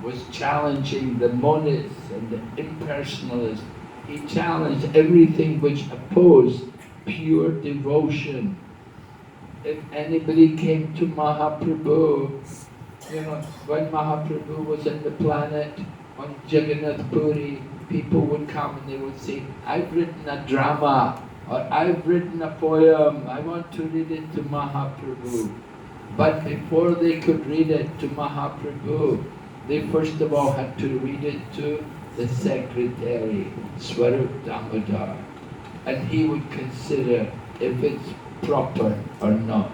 was challenging the monists and the impersonalists, he challenged everything which opposed pure devotion. If anybody came to Mahaprabhu, when Mahaprabhu was on the planet, on Jagannath Puri, people would come and they would say, I've written a drama, or I've written a poem, I want to read it to Mahaprabhu. But before they could read it to Mahaprabhu, they first of all had to read it to the secretary, Swarup Damodar. and he would consider if it's proper or not.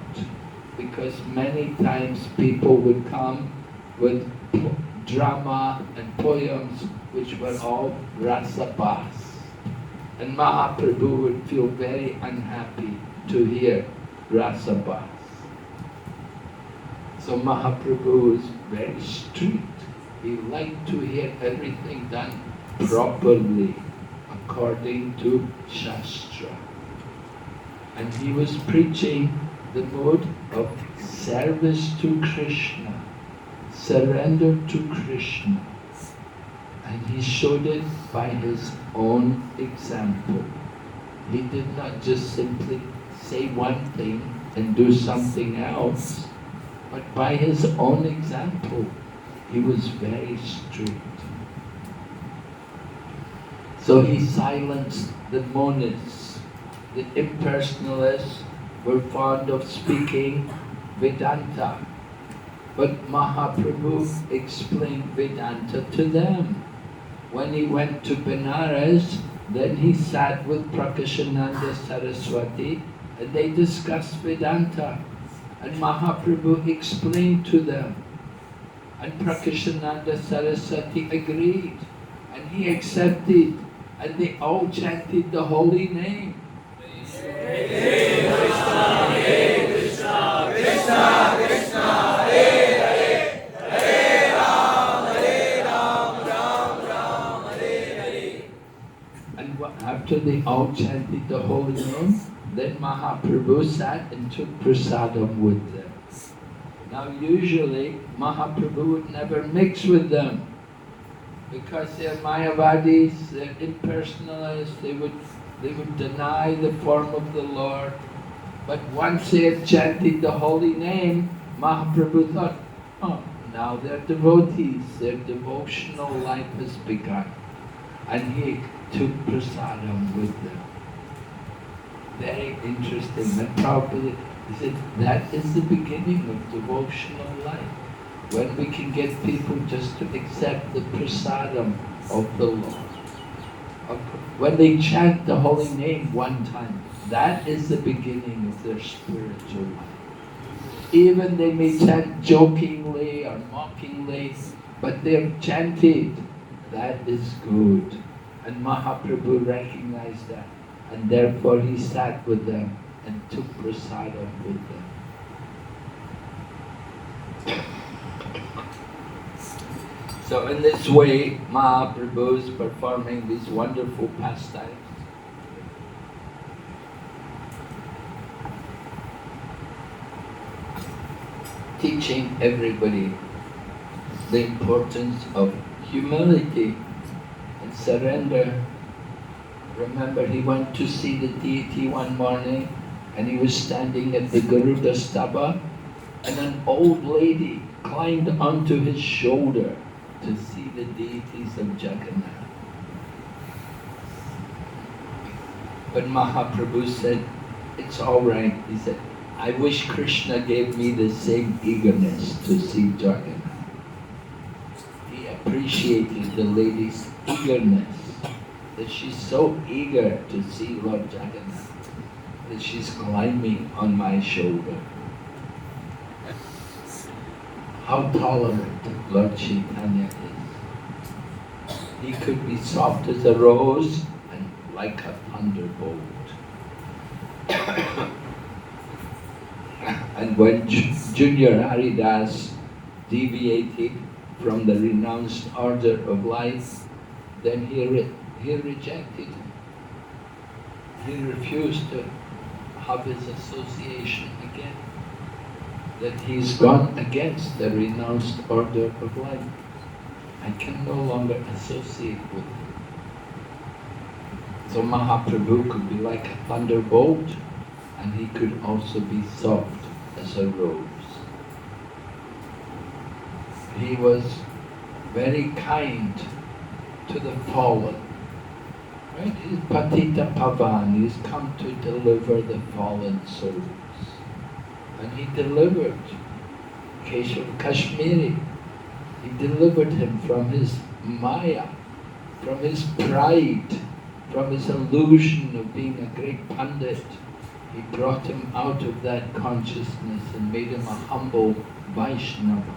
Because many times people would come with drama and poems which were all rasabas. And Mahaprabhu would feel very unhappy to hear rasabas. So Mahaprabhu was very strict. He liked to hear everything done properly, according to Shastra. And he was preaching the mode of service to Krishna, surrender to Krishna. And he showed it by his own example. He did not just simply say one thing and do something else, but by his own example, he was very strict. So he silenced the monists. The impersonalists were fond of speaking Vedanta, but Mahaprabhu explained Vedanta to them. When he went to Benares, then he sat with Prakashananda Saraswati and they discussed Vedanta. And Mahaprabhu explained to them. And Prakashananda Saraswati agreed. And he accepted. And they all chanted the holy name. Hare Krishna, Hare Krishna, Krishna Krishna, Hare Hare, Hare Ram, Ram Ram, Hare Hare. And after they all chanted the holy name, then Mahaprabhu sat and took prasadam with them. Now usually Mahaprabhu would never mix with them because they're Mayavadis, they're impersonalists, they would deny the form of the Lord. But once they had chanted the holy name, Mahaprabhu thought, oh, now they're devotees, their devotional life has begun. And he took prasadam with them. Very interesting. And Prabhupada said that is the beginning of devotional life. When we can get people just to accept the prasadam of the Lord. When they chant the holy name one time, that is the beginning of their spiritual life. Even they may chant jokingly or mockingly, but they've chanted. That is good. And Mahaprabhu recognized that. And therefore he sat with them and took prasadam with them. So in this way, Mahaprabhu is performing these wonderful pastimes. Teaching everybody the importance of humility and surrender. Remember, he went to see the deity one morning and he was standing at the Garuda Staba and an old lady climbed onto his shoulder to see the deities of Jagannath. But Mahaprabhu said, it's all right. He said, I wish Krishna gave me the same eagerness to see Jagannath. He appreciated the lady's eagerness, that she's so eager to see Lord Jagannath, that she's climbing on my shoulder. How tolerant Lord Chaitanya is. He could be soft as a rose and like a thunderbolt. And when Junior Haridas deviated from the renounced order of life, then he rejected him. He refused to have his association again. That he's gone against the renounced order of life. I can no longer associate with him. So Mahaprabhu could be like a thunderbolt, and he could also be soft as a rose. He was very kind to the fallen. Right? He's Patita Pavan, he's come to deliver the fallen souls. And he delivered Keshav Kashmiri. He delivered him from his maya, from his pride, from his illusion of being a great Pandit, he brought him out of that consciousness and made him a humble Vaishnava.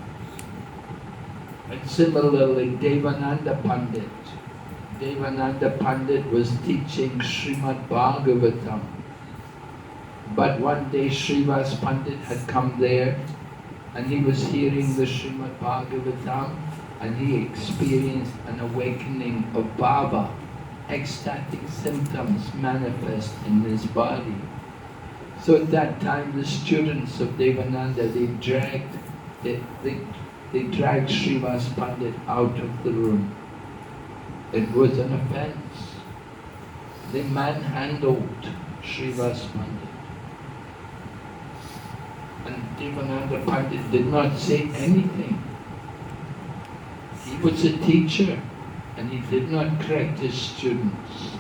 And similarly, Devananda Pandit was teaching Srimad Bhagavatam. But one day Srivas Pandit had come there and he was hearing the Srimad Bhagavatam and he experienced an awakening of Baba. Ecstatic symptoms manifest in his body. So at that time the students of Devananda, they dragged Srivas Pandit out of the room. It was an offense. They manhandled Srivas Pandit. And Devananda Pandit did not say anything. He was a teacher and he did not correct his students.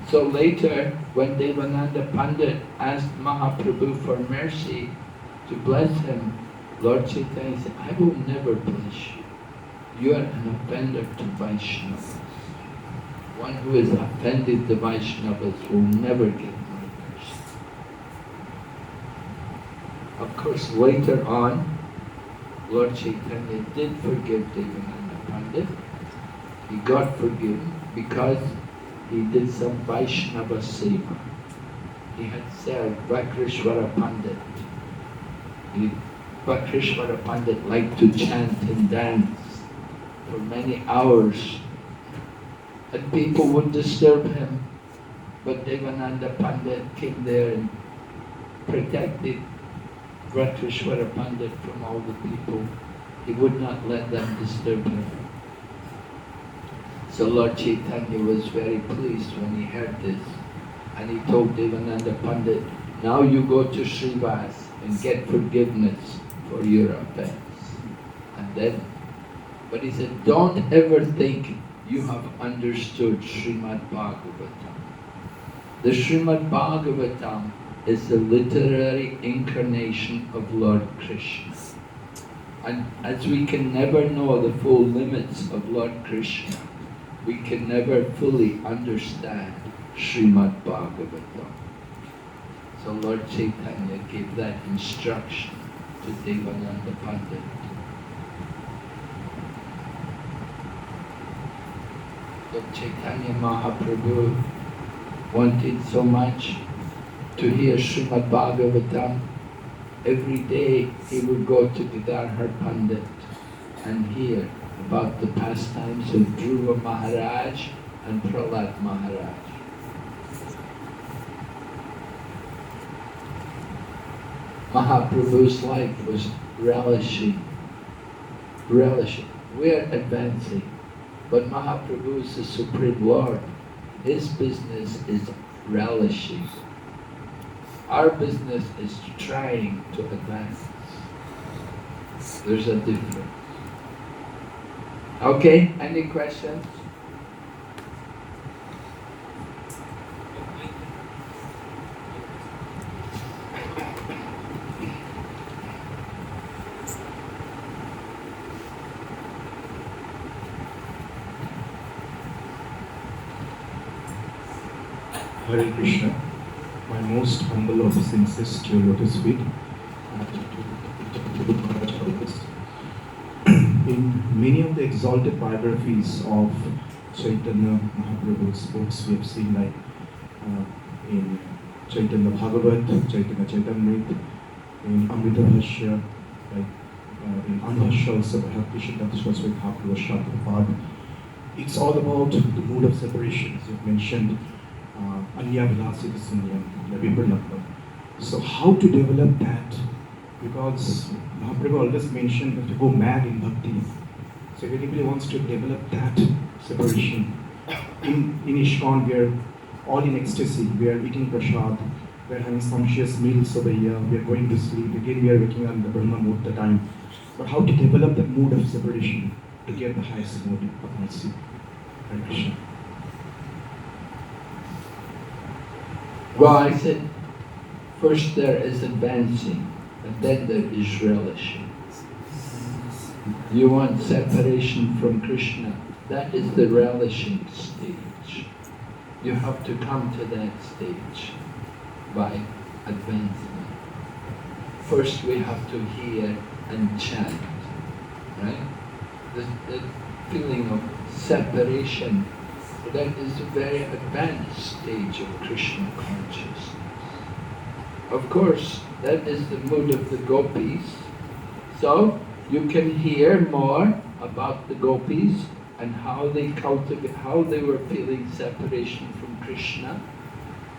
So later, when Devananda Pandit asked Mahaprabhu for mercy to bless him, Lord Chaitanya said, I will never bless you. You are an offender to Vaishnavas. One who has offended the Vaishnavas will never get my mercy. Of course, later on, Lord Chaitanya did forgive Devananda Pandit. He got forgiven because he did some Vaishnava seva. He had served Vakrishvara Pandit. Vakrishvara Pandit liked to chant and dance for many hours. And people would disturb him. But Devananda Pandit came there and protected Vakrishvara Pandit from all the people. He would not let them disturb him. So Lord Chaitanya was very pleased when he heard this. And he told Devananda Pandit, now you go to Srivas and get forgiveness for your offense. And then, but he said, don't ever think you have understood Srimad Bhagavatam. The Srimad Bhagavatam is the literary incarnation of Lord Krishna. And as we can never know the full limits of Lord Krishna, we can never fully understand Srimad Bhagavatam. So Lord Chaitanya gave that instruction to Devananda Pandit. Lord Chaitanya Mahaprabhu wanted so much to hear Srimad Bhagavatam. Every day he would go to Gadadhar Pandit and hear about the pastimes of Dhruva Maharaj and Prahlad Maharaj. Mahaprabhu's life was relishing. We're advancing, but Mahaprabhu is the Supreme Lord. His business is relishing. Our business is trying to advance. There's a difference. Okay, any questions? Hare Krishna. My most humble obeisances to your lotus feet. In many of the exalted biographies of Chaitanya Mahaprabhu's books, we have seen like in Chaitanya Bhagavat, Chaitanya Chaitamrita, in Amrita Bhashya, like in Anubhashya also, Bhakti Siddhanta Saraswati Thakur Prabhupada. It's all about the mood of separation, as you've mentioned, Anya Vilasita Sunyam, Vipurlakam. So how to develop that? Because Mahaprabhu always mentioned that to go mad in bhakti. So if anybody wants to develop that separation, in ISKCON we are all in ecstasy, we are eating prasad, we are having sumptuous meals over here, we are going to sleep, again we are waking up in the Brahma Muhurta time. But how to develop that mood of separation to get the highest mood of mercy? Hare Krishna. Well, I said, first there is advancing, and then there is relishing. You want separation from Krishna, that is the relishing stage. You have to come to that stage by advancement. First we have to hear and chant, right? The feeling of separation, that is a very advanced stage of Krishna consciousness. Of course, that is the mood of the gopis. So you can hear more about the gopis and how they were feeling separation from Krishna.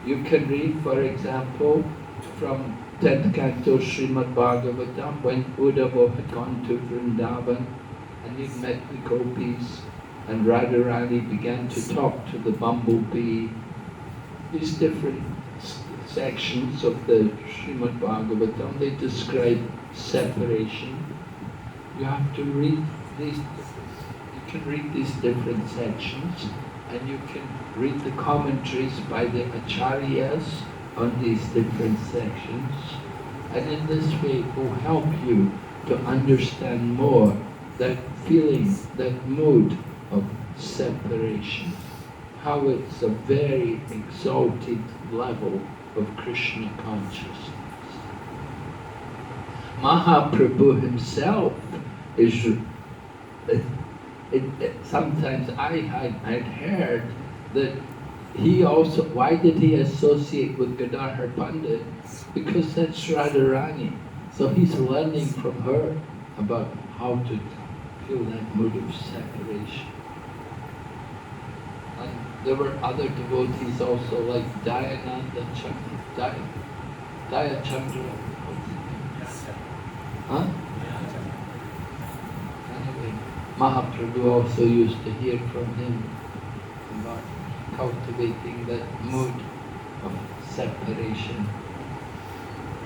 You can read, for example, from 10th canto Srimad Bhagavatam, when Uddhava had gone to Vrindavan and he met the gopis, and Radharani began to talk to the bumblebee. These different sections of the Srimad Bhagavatam, they describe separation. You have to read these, you can read these different sections, and you can read the commentaries by the acharyas on these different sections. And in this way it will help you to understand more that feeling, that mood of separation, how it's a very exalted level of Krishna consciousness. Mahaprabhu himself is, sometimes I'd heard that he also, why did he associate with Gadadhar Pandit? Because that's Radharani. So he's learning from her about how to feel that mood of separation. And there were other devotees also, like Jagannath and Chandra. Huh? Anyway, Mahaprabhu also used to hear from him about cultivating that mood of separation.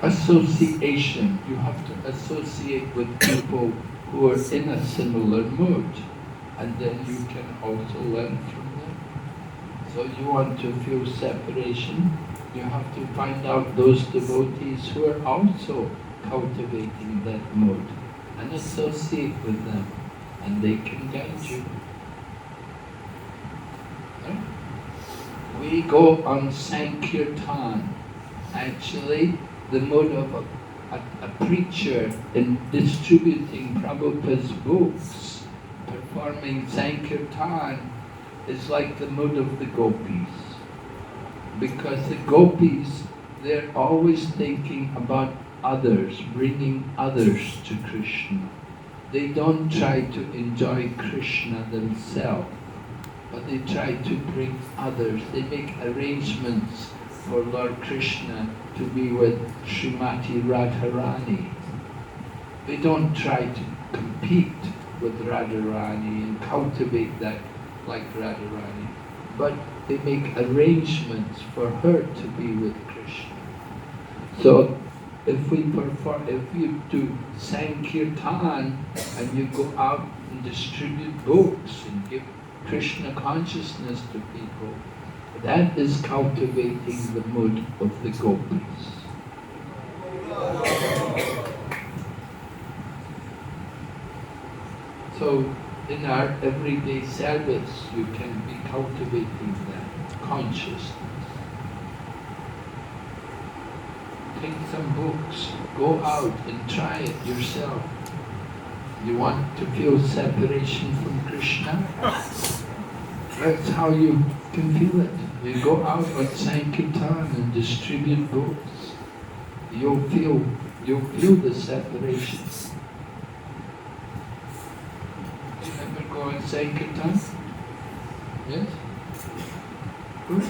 Association. You have to associate with people who are in a similar mood, and then you can also learn from them. So you want to feel separation, you have to find out those devotees who are also cultivating that mood and associate with them, and they can guide you. Right? We go on Sankirtan. Actually, the mood of a preacher in distributing Prabhupada's books, performing Sankirtan, is like the mood of the gopis. Because the gopis, they're always thinking about others, bringing others to Krishna. They don't try to enjoy Krishna themselves, but they try to bring others. They make arrangements for Lord Krishna to be with Srimati Radharani. They don't try to compete with Radharani and cultivate that like Radharani, but they make arrangements for her to be with Krishna. So if you do Sankirtan and you go out and distribute books and give Krishna consciousness to people, that is cultivating the mood of the gopis. So in our everyday service, you can be cultivating that consciousness. Take some books, go out and try it yourself. You want to feel separation from Krishna? That's how you can feel it. You go out on Sankirtan and distribute books. You'll feel the separation. You ever go on Sankirtan? Yes? Good.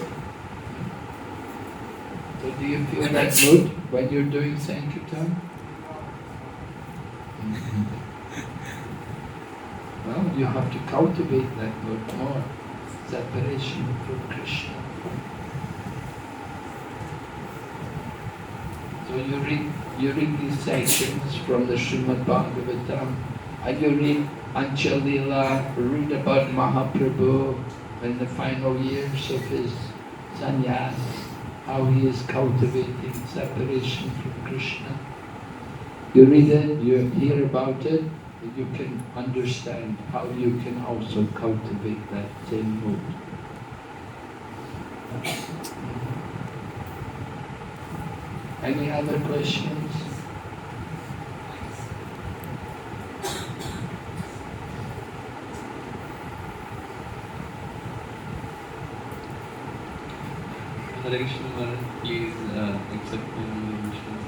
So do you feel that mood when you're doing Sankirtan? Well, you have to cultivate that mood more. Separation from Krishna. So you read these sections from the Srimad Bhagavatam, and you read Anchalila, read about Mahaprabhu in the final years of his sannyas, how he is cultivating separation from Krishna. You read it, you hear about it, you can understand how you can also cultivate that same mood. Any other questions? Hare Krishna Maharaj, please accept my wishes.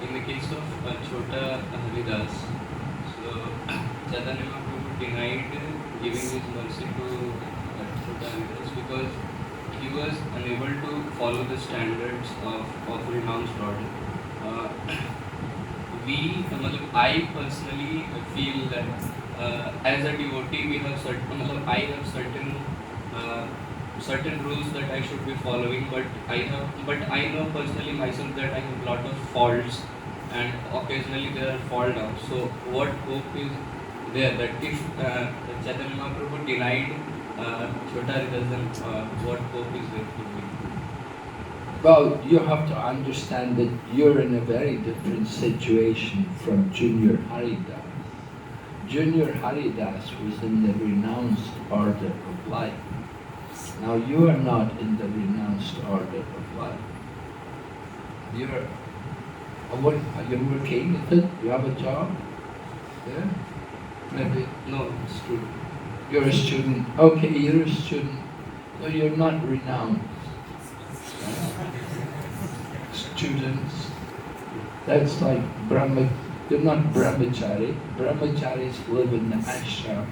In the case of Chota Haridas, so Chaitanya Mahaprabhu denied giving his mercy to Chota Haridas because he was unable to follow the standards of renounced order. Uh, I personally feel that as a devotee we have I have certain rules that I should be following, but I know personally myself that I have a lot of faults and occasionally there are fall downs. So what hope is there that if Chaitanya Mahaprabhu denied Chota Haridas, then what hope is there for me? Well, you have to understand that you're in a very different situation from Junior Haridas. Junior Haridas was in the renounced order of life. Now you are not in the renounced order of life. You're are you working? Is it? You have a job? Yeah? Maybe No, student. you're a student. Okay, you're a student. So you're not renounced. Students. That's like you're not brahmachari. Brahmacharis live in the ashram.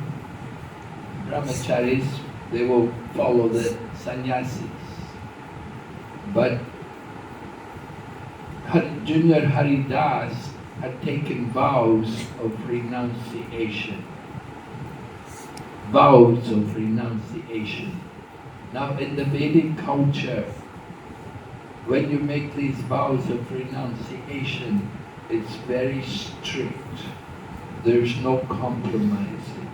Brahmacharis, they will follow the sannyasis. But Junior Haridas had taken vows of renunciation. Vows of renunciation. Now in the Vedic culture, when you make these vows of renunciation, it's very strict. There's no compromising.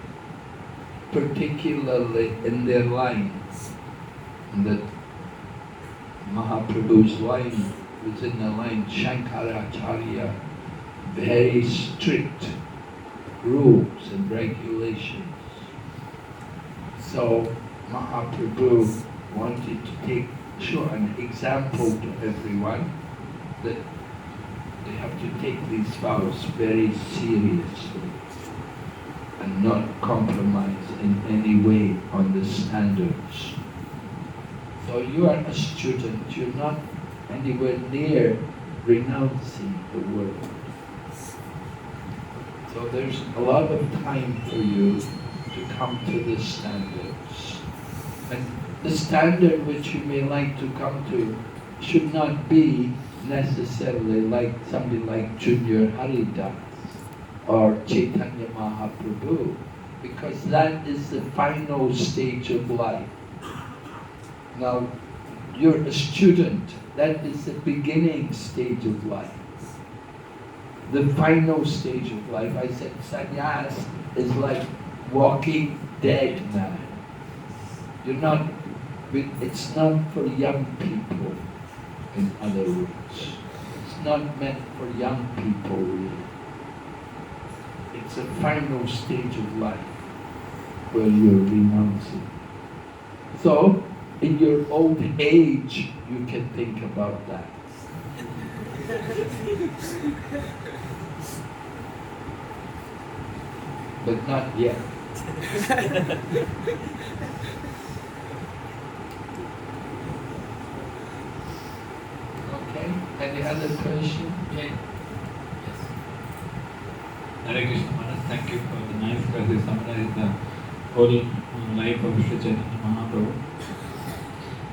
Particularly in their lines. That Mahaprabhu's line was in the line Shankaracharya, very strict rules and regulations. So Mahaprabhu wanted to show an example to everyone that they have to take these vows very seriously and not compromise in any way on the standards. So you are a student, you're not anywhere near renouncing the world. So there's a lot of time for you to come to the standards. And the standard which you may like to come to should not be necessarily like somebody like Junior Haridas or Chaitanya Mahaprabhu, because that is the final stage of life. Now, you're a student, that is the beginning stage of life. The final stage of life, I said sannyas is like walking dead man. It's not for young people, in other words. It's not meant for young people really. It's a final stage of life where you're renouncing. So, in your old age, you can think about that. But not yet. Okay, any other question? Yes. Hare Krishna Maharaj, thank you for the nice verse. You summarized the whole life of Sri Chaitanya Mahaprabhu.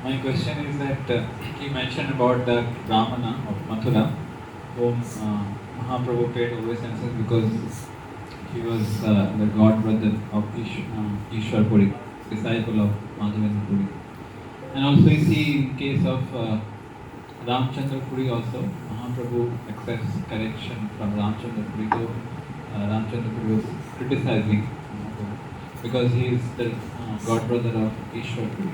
My question is that he mentioned about the Brahmana of Mathura, whom Mahaprabhu paid obeisances because he was the god brother of Ishwar Puri, disciple of Madhavendra Puri. And also we see in case of Ramchandra Puri also, Mahaprabhu accepts correction from Ramchandra Puri. So Ramchandra Puri was criticizing Mahaprabhu because he is the god brother of Ishwar Puri.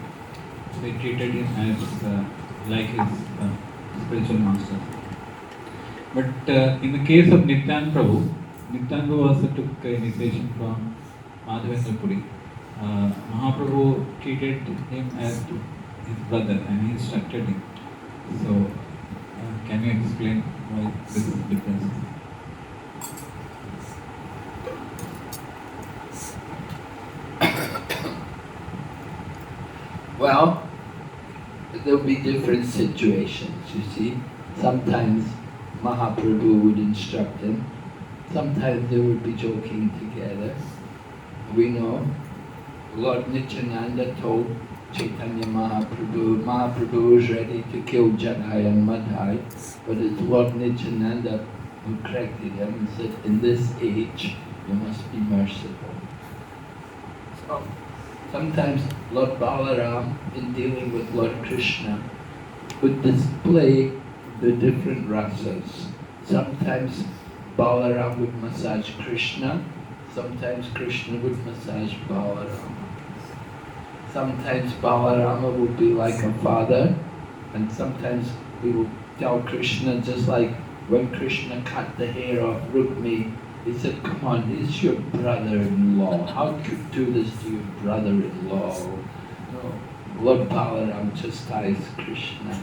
So he treated him as like his spiritual master. But in the case of Nityan Prabhu also took initiation from Madhavendra Puri. Mahaprabhu treated him as his brother and he instructed him. So, can you explain why this difference? Well, there will be different situations, you see. Sometimes Mahaprabhu would instruct him, sometimes they would be joking together. We know Lord Nityananda told Chaitanya Mahaprabhu was ready to kill Jadai and Madhai, but it's Lord Nityananda who corrected him and said, in this age you must be merciful. So, sometimes Lord Balaram, in dealing with Lord Krishna, would display the different rasas. Sometimes Balaram would massage Krishna, sometimes Krishna would massage Balarama. Sometimes Balarama would be like a father, and sometimes we would tell Krishna, just like when Krishna cut the hair off Rukmi, he said, come on, he's your brother-in-law. How could you do this to your brother-in-law? No. Lord Balaram chastised Krishna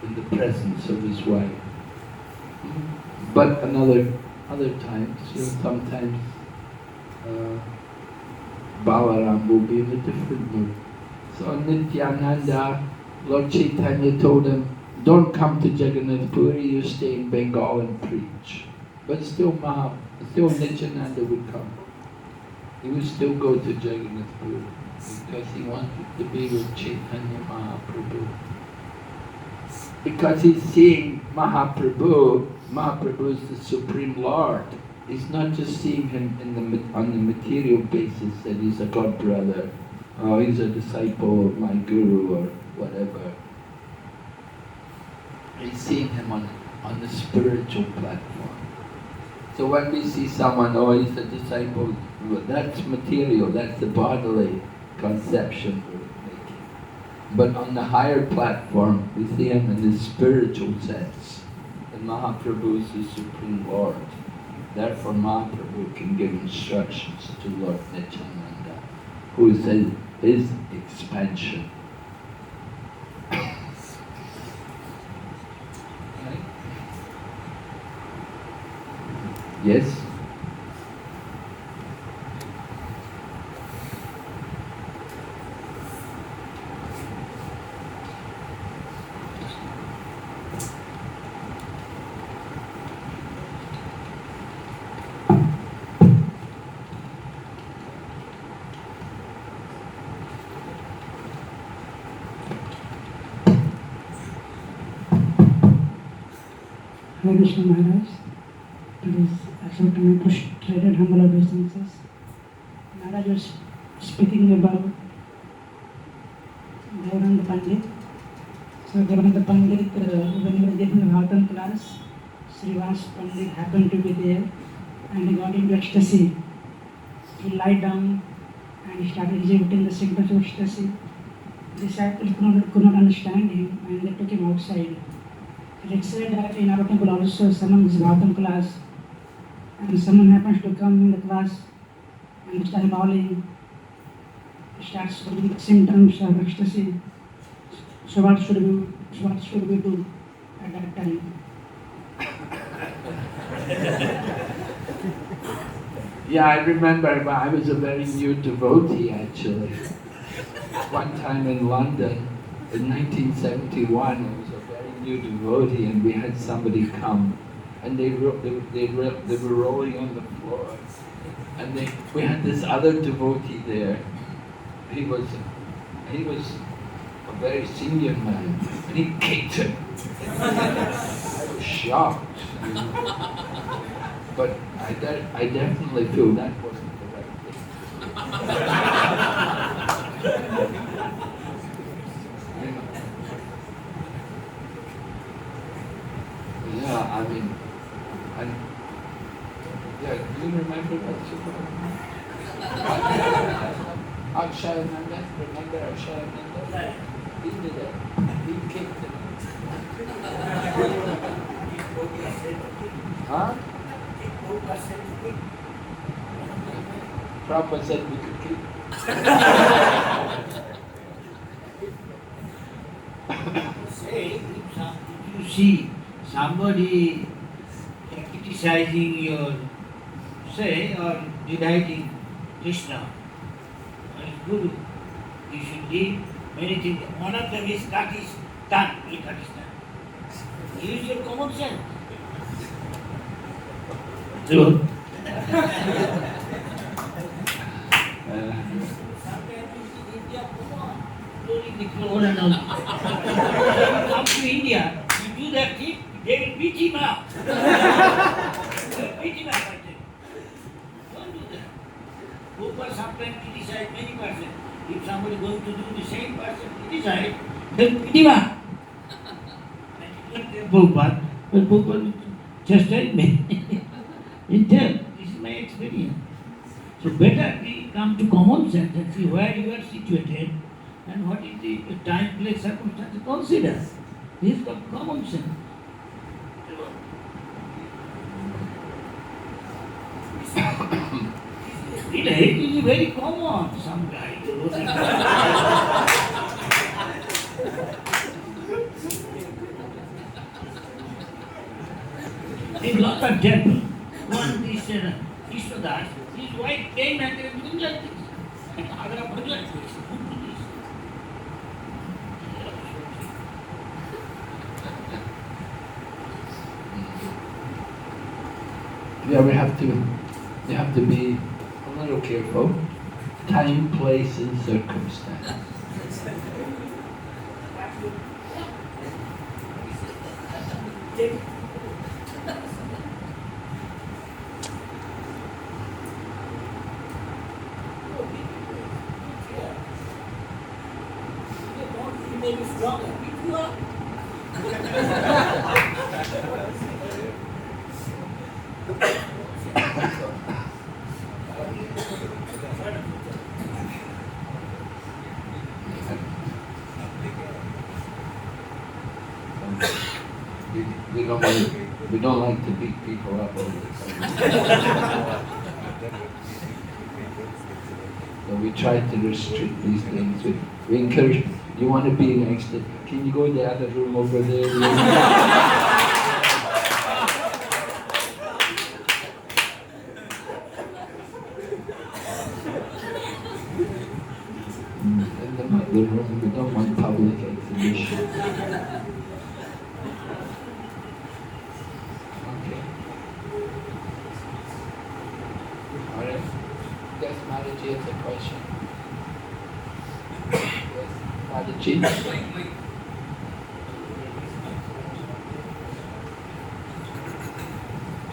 in the presence of his wife. But other times, sometimes Balaram will be in a different mood. So Nityananda, Lord Chaitanya told him, don't come to Jagannath Puri, you stay in Bengal and preach. But still Nityananda would come. He would still go to Jagannath Puri because he wanted to be with Chaitanya Mahaprabhu. Because he's seeing Mahaprabhu, Mahaprabhu is the Supreme Lord. He's not just seeing him on the material basis that he's a god brother, or he's a disciple of my guru or whatever. He's seeing him on the spiritual platform. So when we see someone, oh, he's a disciple, that's material, that's the bodily conception we're making. But on the higher platform, we see him in the spiritual sense. And Mahaprabhu is the Supreme Lord. Therefore Mahaprabhu can give instructions to Lord Nityananda, who is his expansion. Yes? Hare Krishna Maharaj, please accept my prostrated humble obeisances. Maharaj was speaking about Devananda Pandit. So Devananda Pandit, when he was getting the Bhagavatam class, Srivas Pandit happened to be there and he got into ecstasy. He lied down and he started exhibiting the symptoms of ecstasy. The disciples could not understand him and they took him outside. It is said that in our temple also someone is Bhagavatam class and someone happens to come in the class and start bawling, starts showing symptoms of ecstasy. So what should we do at that time? Yeah, I remember, but I was a very new devotee actually. One time in London, in 1971, I was a very new devotee and we had somebody come and they were rolling on the floor. And we had this other devotee there. He was a very senior man and he kicked him. I was shocked. But I definitely feel that wasn't the right thing. Yeah, I mean, do you remember that? Akshayananda, remember Akshayananda? He did it. He kicked him. Huh? Prabhupada said we could keep. see somebody criticizing your say or deriding Krishna as Guru, you should leave many things. One of them is cut his tongue, he cut his tongue. Use your common sense. True. Sometimes in India, come on, rolling the clothes and all. You come to India, you do that thing, they will beat him up. They will beat him up, I tell you. Don't do that. Prabhupada sometimes criticize many persons. If somebody going to do the same person criticize, then beat him up. I did not tell Prabhupada, but Prabhupada chastised me. He tell, this is my experience. So better we come to common sense and see where you are situated and what is the time, place, circumstance. Consider. This is called common sense. It is very common. Some guy wrote it. In lot of temple, one this Krishnadas, his wife came and they were doing like this. And other are doing like this. Who do this? Yeah, we have to be a little careful. Time, place, and circumstance. Maybe stronger. If you are. We don't like to beat people up all the time. So we try to restrict these things. We encourage, you want to be next to, can you go in the other room over there? In the room, we don't want public exhibition. Okay. All right. Yes, Mataji has a question. Yes, Mataji.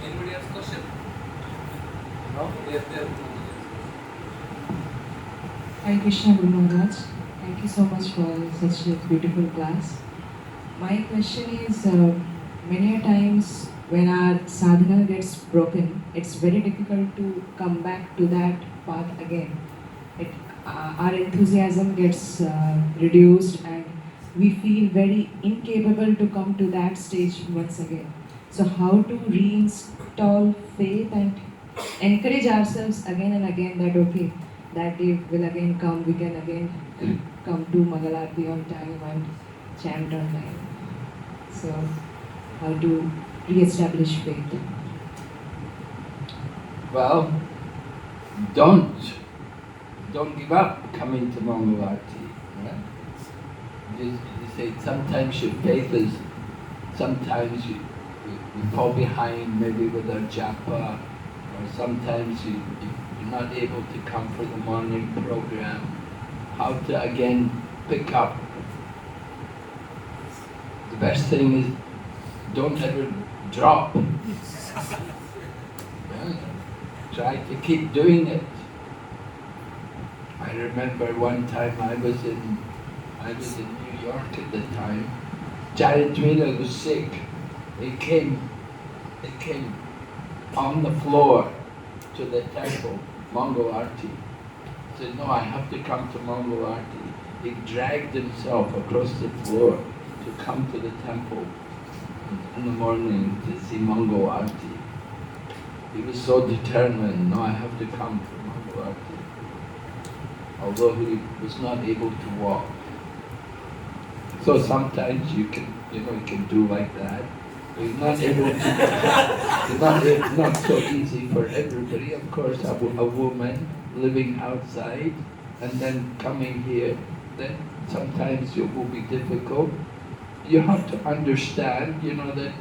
Anybody has question? No? Yes, there. Hi Krishna Guru Maharaj. Thank you so much for such a beautiful class. My question is, many a times when our sadhana gets broken, it's very difficult to come back to that path again. Our enthusiasm gets reduced and we feel very incapable to come to that stage once again. So how to reinstall faith and encourage ourselves again and again that okay, that day will again come, we can again come to Mangalarti on time and chant on time. So, how to re-establish faith? Well, don't give up coming to Mangalarti. Right? You say sometimes your faith is, sometimes you fall behind maybe with our japa, or sometimes you're not able to come for the morning program. How to again pick up. The best thing is don't ever drop. Yeah? Try to keep doing it. I remember one time I was in New York at the time. Jagannath was sick. It came on the floor to the temple, Mongol Arti. He said, no, I have to come to Mongol Arti. He dragged himself across the floor to come to the temple in the morning to see Mongol Arti. He was so determined, no, I have to come to Mongol Arti. Although he was not able to walk. So sometimes you can do like that. It's not able to, it's not so easy for everybody. Of course, a woman living outside and then coming here, then sometimes it will be difficult. You have to understand, that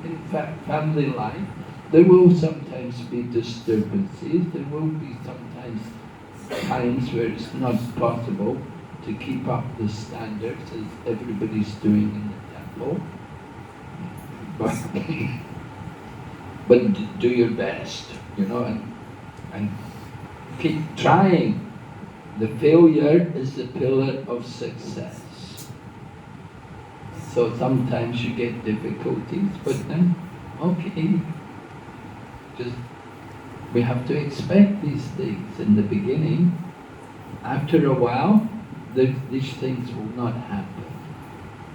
in fact, family life, there will sometimes be disturbances. There will be sometimes times where it's not possible to keep up the standards as everybody's doing in the temple. But do your best, and keep trying. The failure is the pillar of success. So sometimes you get difficulties, but then, okay, we have to expect these things in the beginning. After a while, these things will not happen.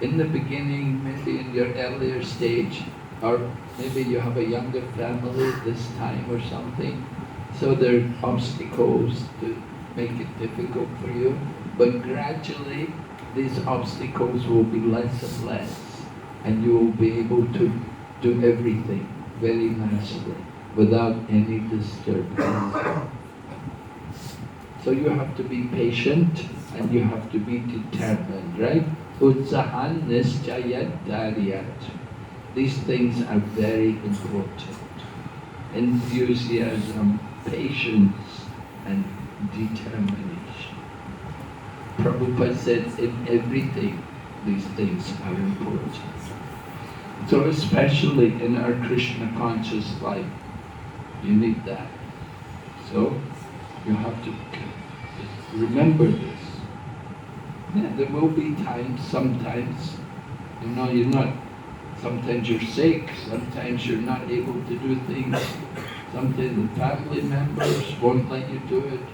In the beginning, maybe in your earlier stage, or maybe you have a younger family this time or something, so there are obstacles to make it difficult for you, but gradually these obstacles will be less and less, and you will be able to do everything very nicely, without any disturbance. So you have to be patient, and you have to be determined, right? Utsahan nischayat daryat. These things are very important. Enthusiasm, patience, and determination. Prabhupada said in everything, these things are important. So especially in our Krishna conscious life, you need that. So you have to remember this. Yeah, there will be times, sometimes, sometimes you're sick, sometimes you're not able to do things, sometimes the family members won't let you do it.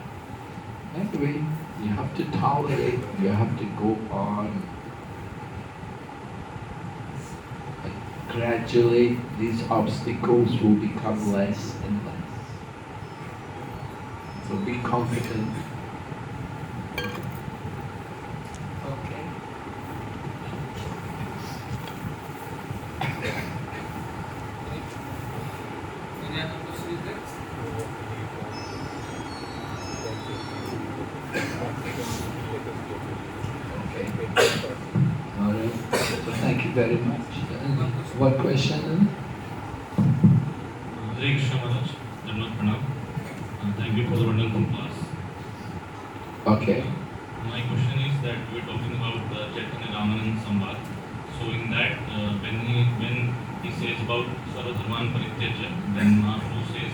Anyway, you have to tolerate, you have to go on. And gradually, these obstacles will become less and less. So be confident. Okay. Any other question is there? Okay. All right. So thank you very much. What question? Hare Krishna Maharaj, Jagannath Pranam. Thank you for the wonderful class. Okay. My question is that we were talking about Chaitanya Ramanand Samvad. So in that, when he says about Sarvadharman Parityaja, then Mahaprabhu says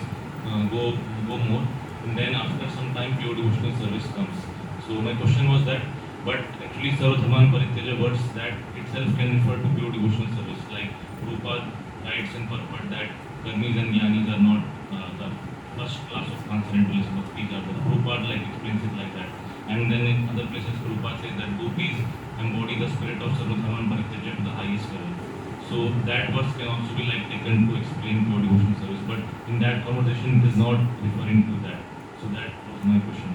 go more, and then after some time pure devotional service comes. So my question was that, but actually Sarvadharman Parityaja words that itself can refer to pure devotional service, like Prabhupada writes in purport that Karmis and Jnanis are not the first class of transcendentalist bhaktis, are the Prabhupada explains it like that. And then in other places Prabhupada says that gopis embody the spirit of Sarvadharman Parityaja to the highest level. So that verse can also be taken to explain pure devotional service, but in that conversation it is not referring to that. So that was my question.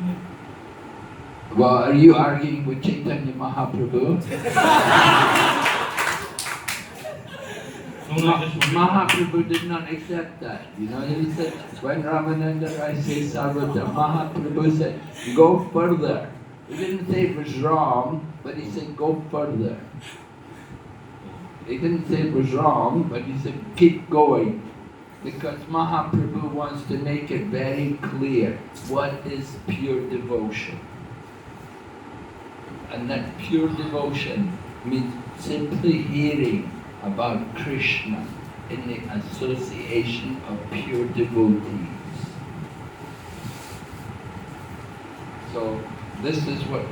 Well, are you arguing with Chaitanya Mahaprabhu? Mahaprabhu did not accept that. He said, when Ramananda Rai says Sarvadharman, Mahaprabhu said, go further. He didn't say it was wrong, but he said, go further. He didn't say it was wrong, but he said, keep going. Because Mahaprabhu wants to make it very clear what is pure devotion. And that pure devotion means simply hearing about Krishna in the association of pure devotees. So this is what,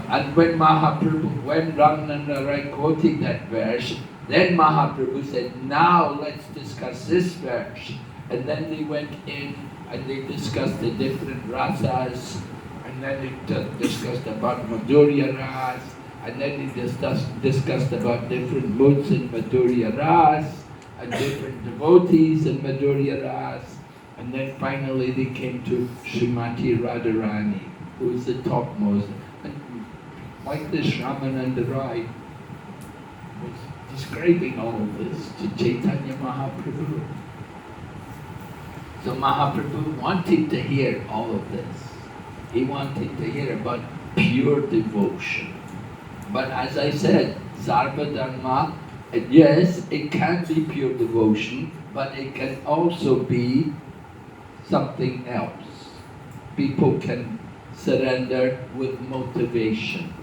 and when Ramananda Rai quoted that verse, then Mahaprabhu said, now let's discuss this verse. And then they went in and they discussed the different rasas, and then they discussed about Madhurya Ras, and then they discussed about different moods in Madhurya Ras, and different devotees in Madhurya Ras, and then finally they came to Srimati Radharani, who is the topmost. And like this Ramananda Rai, was describing all of this to Chaitanya Mahaprabhu. So Mahaprabhu wanted to hear all of this. He wanted to hear about pure devotion. But as I said, Sarva Dharma, yes, it can be pure devotion, but it can also be something else. People can surrender with motivation.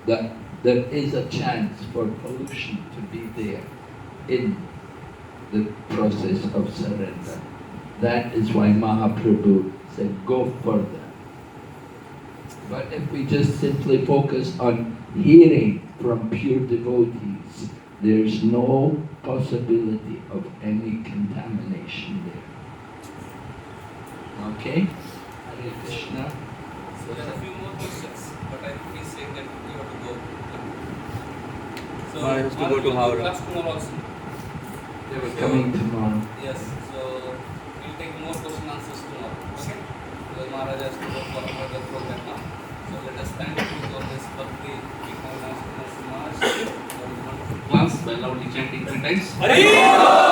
That there is a chance for pollution to be there in the process of surrender. That is why Mahaprabhu said, go further. But if we just simply focus on hearing from pure devotees, there's no possibility of any contamination there. Okay? Hare Krishna. So there are a few more questions, but I think he's saying that you have to go. So I have to go to we'll Howrah. class tomorrow also. They were coming tomorrow. Yes, so we'll take more question answers tomorrow. Okay? Because Maharaj has to go for another program now. So let us thank you for this bhakti. We have now for this wonderful class by loudly chanting 3 times.